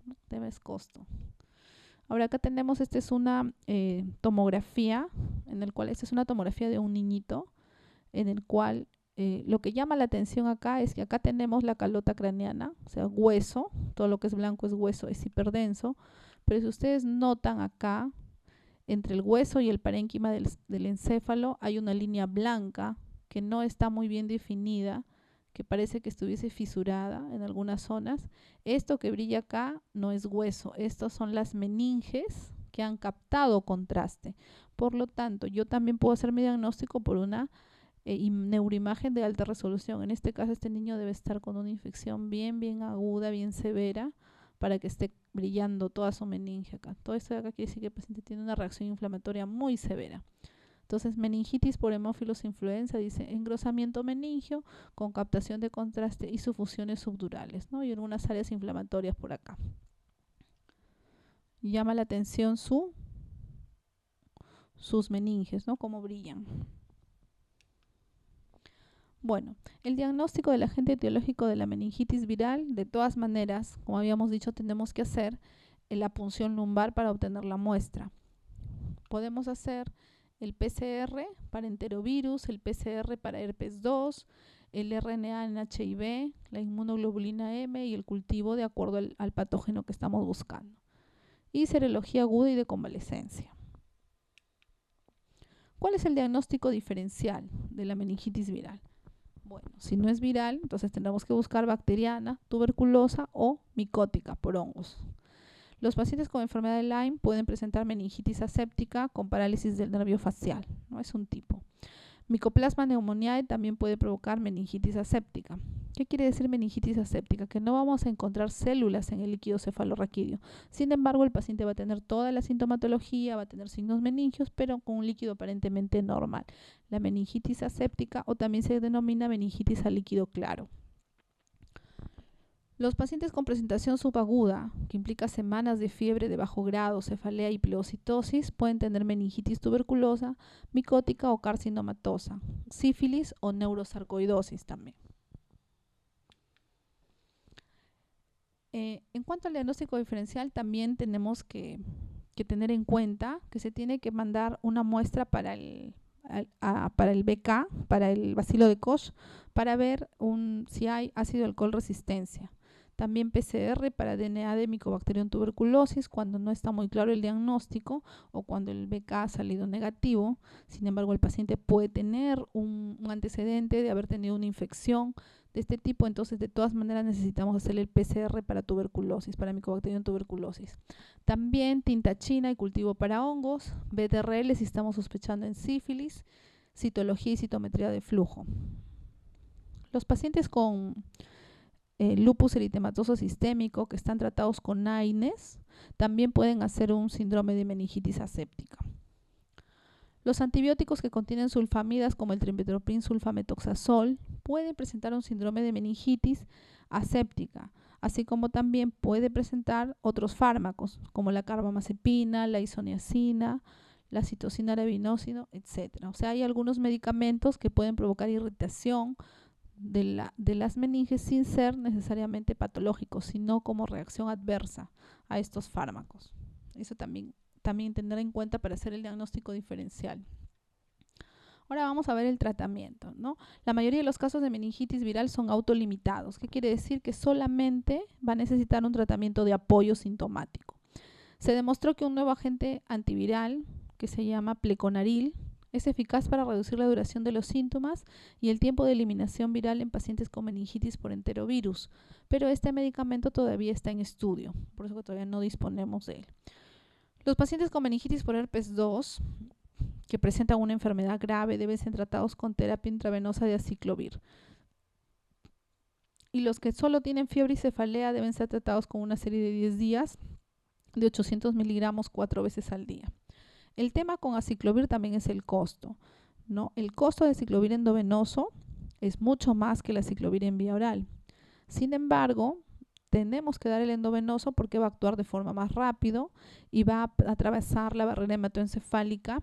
El tema es costo. Ahora acá tenemos, esta es una tomografía, en el cual esta es una tomografía de un niñito, en el cual lo que llama la atención acá es que acá tenemos la calota craneana, o sea, hueso, todo lo que es blanco es hueso, es hiperdenso, pero si ustedes notan acá, entre el hueso y el parénquima del encéfalo hay una línea blanca que no está muy bien definida, que parece que estuviese fisurada en algunas zonas. Esto que brilla acá no es hueso, estos son las meninges que han captado contraste. Por lo tanto, yo también puedo hacer mi diagnóstico por una neuroimagen de alta resolución. En este caso, este niño debe estar con una infección bien aguda, bien severa, para que esté brillando toda su meninge acá. Todo esto de acá quiere decir que el paciente tiene una reacción inflamatoria muy severa. Entonces, meningitis por hemófilos influenza, dice engrosamiento meningio con captación de contraste y sufusiones subdurales, ¿no? Y algunas áreas inflamatorias por acá. Llama la atención sus meninges, ¿no? Cómo brillan. Bueno, el diagnóstico del agente etiológico de la meningitis viral, de todas maneras, como habíamos dicho, tenemos que hacer la punción lumbar para obtener la muestra. Podemos hacer el PCR para enterovirus, el PCR para herpes 2, el RNA en HIV, la inmunoglobulina M y el cultivo de acuerdo al patógeno que estamos buscando. Y serología aguda y de convalescencia. ¿Cuál es el diagnóstico diferencial de la meningitis viral? Bueno, si no es viral, entonces tendremos que buscar bacteriana, tuberculosa o micótica por hongos. Los pacientes con enfermedad de Lyme pueden presentar meningitis aséptica con parálisis del nervio facial, ¿no? Es un tipo. Mycoplasma pneumoniae también puede provocar meningitis aséptica. ¿Qué quiere decir meningitis aséptica? Que no vamos a encontrar células en el líquido cefalorraquídeo. Sin embargo, el paciente va a tener toda la sintomatología, va a tener signos meningios, pero con un líquido aparentemente normal. La meningitis aséptica, o también se denomina meningitis a líquido claro. Los pacientes con presentación subaguda, que implica semanas de fiebre de bajo grado, cefalea y pleocitosis, pueden tener meningitis tuberculosa, micótica o carcinomatosa, sífilis o neurosarcoidosis también. En cuanto al diagnóstico diferencial, también tenemos que tener en cuenta que se tiene que mandar una muestra para el BK, para el bacilo de Koch, para ver si hay ácido alcohol resistencia. También PCR para DNA de Mycobacterium tuberculosis cuando no está muy claro el diagnóstico o cuando el BK ha salido negativo. Sin embargo, el paciente puede tener un antecedente de haber tenido una infección de este tipo, entonces de todas maneras necesitamos hacer el PCR para tuberculosis, para Mycobacterium tuberculosis. También tinta china y cultivo para hongos, BTRL si estamos sospechando en sífilis, citología y citometría de flujo. Los pacientes con lupus eritematoso sistémico que están tratados con AINES también pueden hacer un síndrome de meningitis aséptica. Los antibióticos que contienen sulfamidas como el trimethoprim sulfametoxazol pueden presentar un síndrome de meningitis aséptica, así como también puede presentar otros fármacos como la carbamazepina, la isoniazida, la citocina arabinósido, etc. O sea, hay algunos medicamentos que pueden provocar irritación de las meninges sin ser necesariamente patológicos, sino como reacción adversa a estos fármacos. Eso también tener en cuenta para hacer el diagnóstico diferencial. Ahora vamos a ver el tratamiento, ¿no? La mayoría de los casos de meningitis viral son autolimitados. ¿Qué quiere decir? Que solamente va a necesitar un tratamiento de apoyo sintomático. Se demostró que un nuevo agente antiviral, que se llama pleconaril, es eficaz para reducir la duración de los síntomas y el tiempo de eliminación viral en pacientes con meningitis por enterovirus, pero este medicamento todavía está en estudio, por eso que todavía no disponemos de él. Los pacientes con meningitis por herpes 2 que presentan una enfermedad grave deben ser tratados con terapia intravenosa de aciclovir. Y los que solo tienen fiebre y cefalea deben ser tratados con una serie de 10 días de 800 miligramos 4 veces al día. El tema con aciclovir también es el costo, ¿no? El costo de aciclovir endovenoso es mucho más que el aciclovir en vía oral. Sin embargo, tenemos que dar el endovenoso porque va a actuar de forma más rápido y va a atravesar la barrera hematoencefálica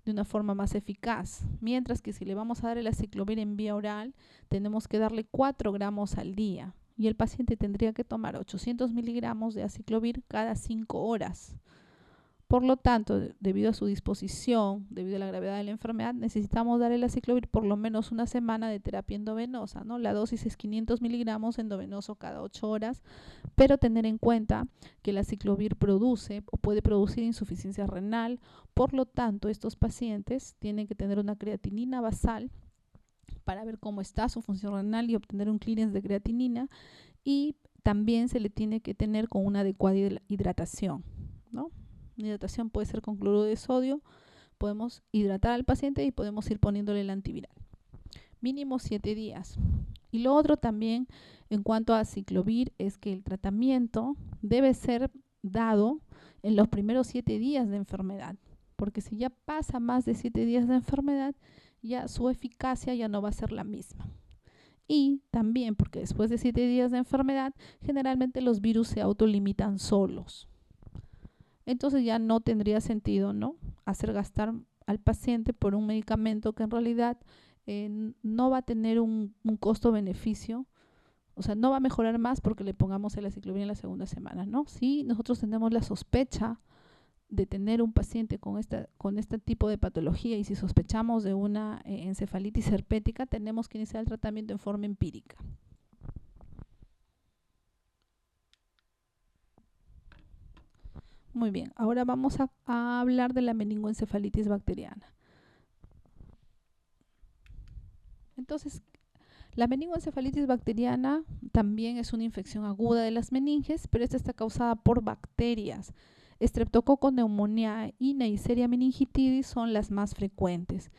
de una forma más eficaz. Mientras que si le vamos a dar el aciclovir en vía oral, tenemos que darle 4 gramos al día y el paciente tendría que tomar 800 miligramos de aciclovir cada 5 horas. Por lo tanto, debido a su disposición, debido a la gravedad de la enfermedad, necesitamos dar el aciclovir por lo menos una semana de terapia endovenosa, ¿no? La dosis es 500 miligramos endovenoso cada 8 horas, pero tener en cuenta que el aciclovir produce o puede producir insuficiencia renal. Por lo tanto, estos pacientes tienen que tener una creatinina basal para ver cómo está su función renal y obtener un clearance de creatinina, y también se le tiene que tener con una adecuada hidratación, ¿no? La hidratación puede ser con cloruro de sodio, podemos hidratar al paciente y podemos ir poniéndole el antiviral. Mínimo 7 días. Y lo otro también en cuanto a aciclovir es que el tratamiento debe ser dado en los primeros 7 días de enfermedad, porque si ya pasa más de 7 días de enfermedad, ya su eficacia ya no va a ser la misma. Y también porque después de 7 días de enfermedad, generalmente los virus se autolimitan solos. Entonces ya no tendría sentido, ¿no?, hacer gastar al paciente por un medicamento que en realidad no va a tener un costo-beneficio, o sea, no va a mejorar más porque le pongamos el aciclovir en la segunda semana, ¿no? Si nosotros tenemos la sospecha de tener un paciente con este tipo de patología y si sospechamos de una encefalitis herpética, tenemos que iniciar el tratamiento en forma empírica. Muy bien, ahora vamos a hablar de la meningoencefalitis bacteriana. Entonces, la meningoencefalitis bacteriana también es una infección aguda de las meninges, pero esta está causada por bacterias. Streptococcus pneumoniae y Neisseria meningitidis son las más frecuentes.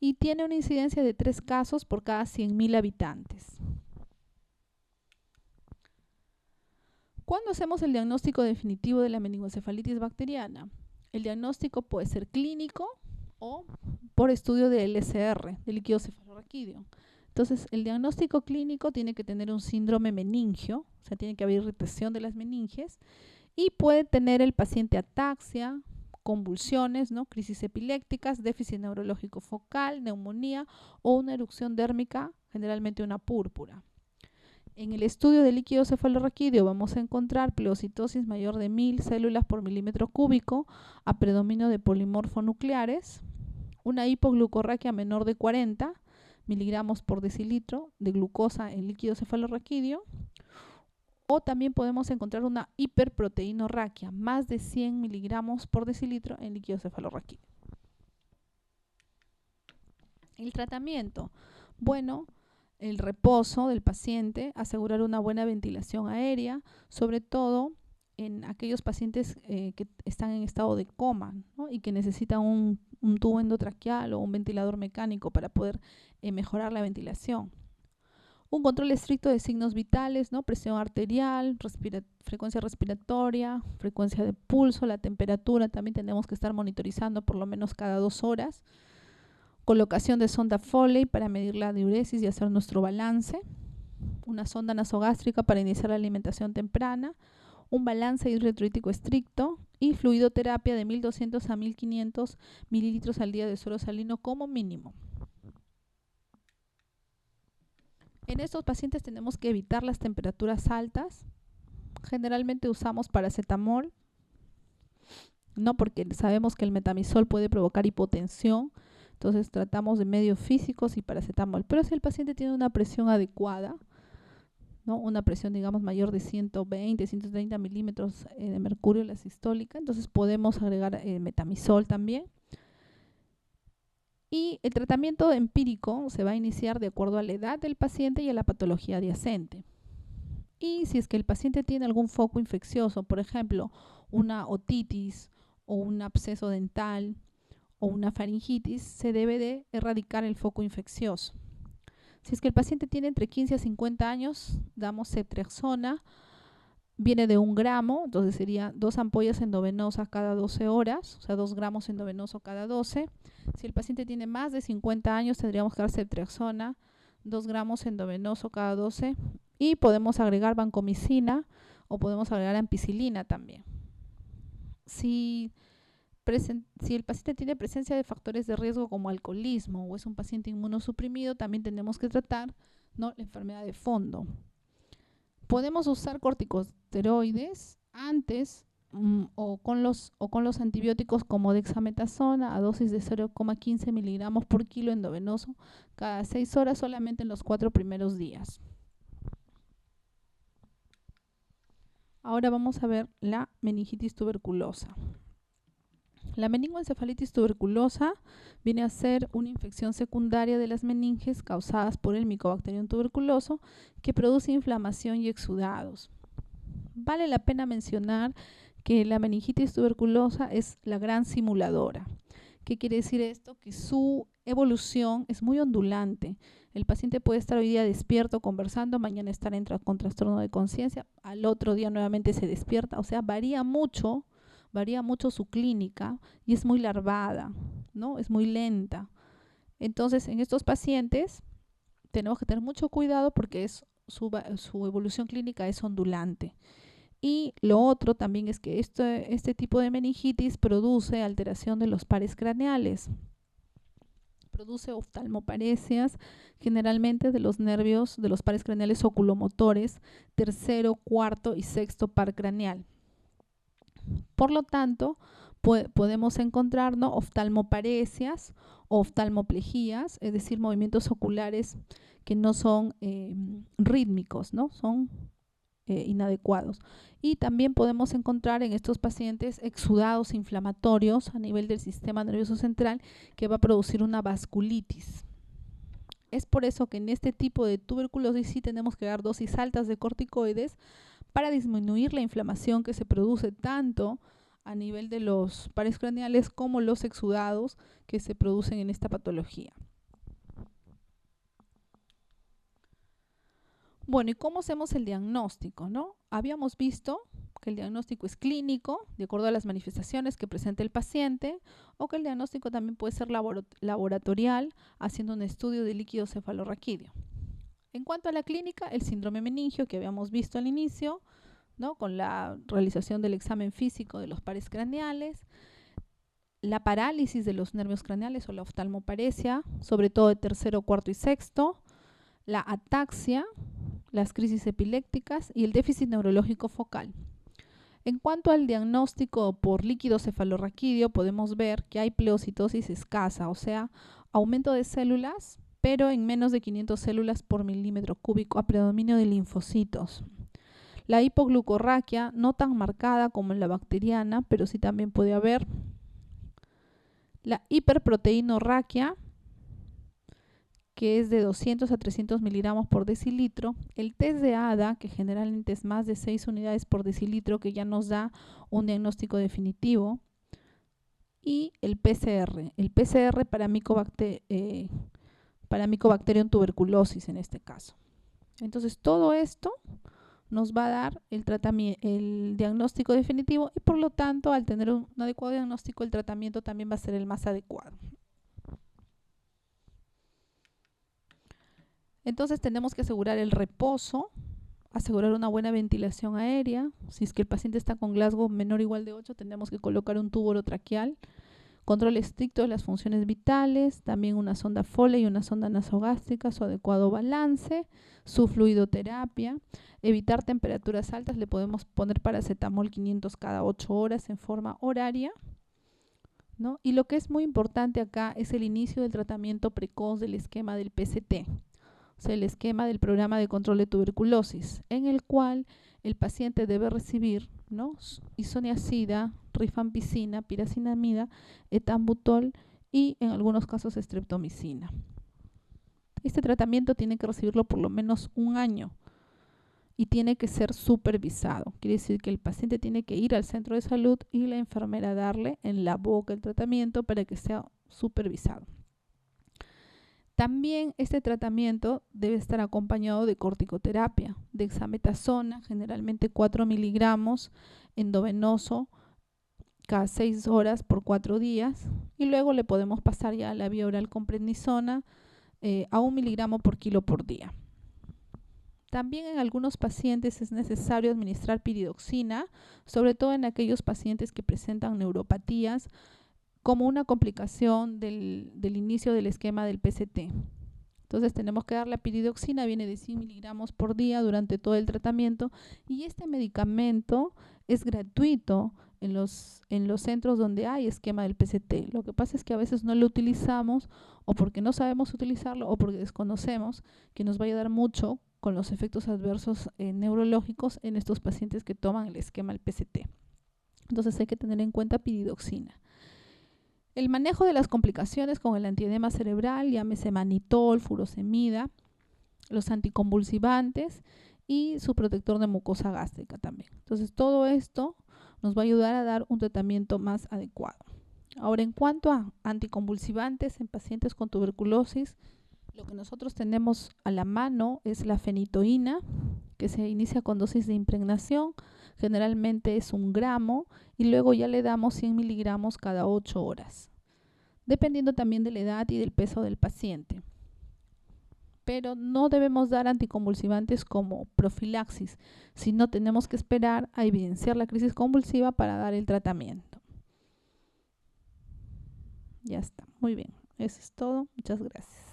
y tiene una incidencia de 3 casos por cada 100.000 habitantes. ¿Cuándo hacemos el diagnóstico definitivo de la meningoencefalitis bacteriana? El diagnóstico puede ser clínico o por estudio de LCR, de líquido cefalorraquídeo. Entonces, el diagnóstico clínico tiene que tener un síndrome meningio, o sea, tiene que haber irritación de las meninges, y puede tener el paciente ataxia, convulsiones, ¿no? Crisis epilépticas, déficit neurológico focal, neumonía o una erupción dérmica, generalmente una púrpura. En el estudio de líquido cefalorraquídeo vamos a encontrar pleocitosis mayor de 1000 células por milímetro cúbico a predominio de polimorfonucleares, una hipoglucorraquia menor de 40 miligramos por decilitro de glucosa en líquido cefalorraquídeo, o también podemos encontrar una hiperproteinorraquia, más de 100 miligramos por decilitro en líquido cefalorraquídeo. El tratamiento, bueno, el reposo del paciente, asegurar una buena ventilación aérea, sobre todo en aquellos pacientes que están en estado de coma, ¿no? Y que necesitan un tubo endotraqueal o un ventilador mecánico para poder mejorar la ventilación. Un control estricto de signos vitales, ¿no? Presión arterial, frecuencia respiratoria, frecuencia de pulso, la temperatura, también tenemos que estar monitorizando por lo menos cada 2 horas. Colocación de sonda Foley para medir la diuresis y hacer nuestro balance. Una sonda nasogástrica para iniciar la alimentación temprana. Un balance hidroelectrítico estricto y fluidoterapia de 1200 a 1500 mililitros al día de suero salino como mínimo. En estos pacientes tenemos que evitar las temperaturas altas. Generalmente usamos paracetamol, no, porque sabemos que el metamizol puede provocar hipotensión. Entonces tratamos de medios físicos y paracetamol. Pero si el paciente tiene una presión adecuada, ¿no? Una presión, digamos, mayor de 120, 130 milímetros de mercurio en la sistólica, entonces podemos agregar metamizol también. Y el tratamiento empírico se va a iniciar de acuerdo a la edad del paciente y a la patología adyacente. Y si es que el paciente tiene algún foco infeccioso, por ejemplo, una otitis o un absceso dental o una faringitis, se debe de erradicar el foco infeccioso. Si es que el paciente tiene entre 15 a 50 años, damos ceftriaxona, viene de 1 gramo, entonces sería 2 ampollas endovenosas cada 12 horas, o sea 2 gramos endovenoso cada 12. Si el paciente tiene más de 50 años, tendríamos que dar ceftriaxona, 2 gramos endovenoso cada 12, y podemos agregar vancomicina o podemos agregar ampicilina también. Si el paciente tiene presencia de factores de riesgo como alcoholismo o es un paciente inmunosuprimido, también tenemos que tratar, ¿no?, la enfermedad de fondo. Podemos usar corticosteroides antes o con los antibióticos como dexametasona a dosis de 0,15 miligramos por kilo endovenoso cada 6 horas solamente en los 4 primeros días. Ahora vamos a ver la meningitis tuberculosa. La meningoencefalitis tuberculosa viene a ser una infección secundaria de las meninges causadas por el Mycobacterium tuberculoso que produce inflamación y exudados. Vale la pena mencionar que la meningitis tuberculosa es la gran simuladora. ¿Qué quiere decir esto? Que su evolución es muy ondulante. El paciente puede estar hoy día despierto conversando, mañana estar con trastorno de conciencia, al otro día nuevamente se despierta, o sea, varía mucho su clínica y es muy larvada, ¿no? Es muy lenta. Entonces, en estos pacientes tenemos que tener mucho cuidado porque su evolución clínica es ondulante. Y lo otro también es que este tipo de meningitis produce alteración de los pares craneales. Produce oftalmoparesias, generalmente de los nervios de los pares craneales oculomotores, tercero, cuarto y sexto par craneal. Por lo tanto, podemos encontrar, ¿no?, oftalmoparesias o oftalmoplejías, es decir, movimientos oculares que no son rítmicos, ¿no? Son inadecuados. Y también podemos encontrar en estos pacientes exudados inflamatorios a nivel del sistema nervioso central que va a producir una vasculitis. Es por eso que en este tipo de tuberculosis sí tenemos que dar dosis altas de corticoides para disminuir la inflamación que se produce tanto a nivel de los pares craneales como los exudados que se producen en esta patología. Bueno, ¿y cómo hacemos el diagnóstico, no? Habíamos visto que el diagnóstico es clínico, de acuerdo a las manifestaciones que presenta el paciente, o que el diagnóstico también puede ser laboratorial, haciendo un estudio de líquido cefalorraquídeo. En cuanto a la clínica, el síndrome meningio que habíamos visto al inicio, ¿no? Con la realización del examen físico de los pares craneales, la parálisis de los nervios craneales o la oftalmoparesia, sobre todo de tercero, cuarto y sexto, la ataxia, las crisis epilépticas y el déficit neurológico focal. En cuanto al diagnóstico por líquido cefalorraquídeo, podemos ver que hay pleocitosis escasa, o sea, aumento de células, pero en menos de 500 células por milímetro cúbico a predominio de linfocitos. La hipoglucorraquia, no tan marcada como en la bacteriana, pero sí también puede haber. La hiperproteinorraquia, que es de 200 a 300 miligramos por decilitro, el test de ADA, que generalmente es más de 6 unidades por decilitro, que ya nos da un diagnóstico definitivo, y el PCR para Mycobacterium tuberculosis en este caso. Entonces todo esto nos va a dar el diagnóstico definitivo y por lo tanto al tener un adecuado diagnóstico el tratamiento también va a ser el más adecuado. Entonces tenemos que asegurar el reposo, asegurar una buena ventilación aérea. Si es que el paciente está con Glasgow menor o igual de 8, tendremos que colocar un tubo orotraqueal. Control estricto de las funciones vitales, también una sonda Foley y una sonda nasogástrica, su adecuado balance, su fluidoterapia. Evitar temperaturas altas, le podemos poner paracetamol 500 cada 8 horas en forma horaria, ¿no? Y lo que es muy importante acá es el inicio del tratamiento precoz del esquema del PCT. O sea, el esquema del programa de control de tuberculosis, en el cual el paciente debe recibir, ¿no?, isoniazida, rifampicina, piracinamida, etambutol y en algunos casos streptomicina. Este tratamiento tiene que recibirlo por lo menos un año y tiene que ser supervisado. Quiere decir que el paciente tiene que ir al centro de salud y la enfermera darle en la boca el tratamiento para que sea supervisado. También este tratamiento debe estar acompañado de corticoterapia, de dexametasona, generalmente 4 miligramos endovenoso cada 6 horas por 4 días. Y luego le podemos pasar ya la vía oral con prednisona a 1 miligramo por kilo por día. También en algunos pacientes es necesario administrar piridoxina, sobre todo en aquellos pacientes que presentan neuropatías, como una complicación del inicio del esquema del PCT. Entonces tenemos que dar la piridoxina, viene de 100 miligramos por día durante todo el tratamiento y este medicamento es gratuito en los centros donde hay esquema del PCT. Lo que pasa es que a veces no lo utilizamos o porque no sabemos utilizarlo o porque desconocemos que nos va a ayudar mucho con los efectos adversos neurológicos en estos pacientes que toman el esquema del PCT. Entonces hay que tener en cuenta piridoxina. El manejo de las complicaciones con el antiedema cerebral, llámese manitol, furosemida, los anticonvulsivantes y su protector de mucosa gástrica también. Entonces todo esto nos va a ayudar a dar un tratamiento más adecuado. Ahora, en cuanto a anticonvulsivantes en pacientes con tuberculosis, lo que nosotros tenemos a la mano es la fenitoína, que se inicia con dosis de impregnación, generalmente es 1 gramo, y luego ya le damos 100 miligramos cada 8 horas, dependiendo también de la edad y del peso del paciente. Pero no debemos dar anticonvulsivantes como profilaxis, sino tenemos que esperar a evidenciar la crisis convulsiva para dar el tratamiento. Ya está, muy bien, eso es todo, muchas gracias.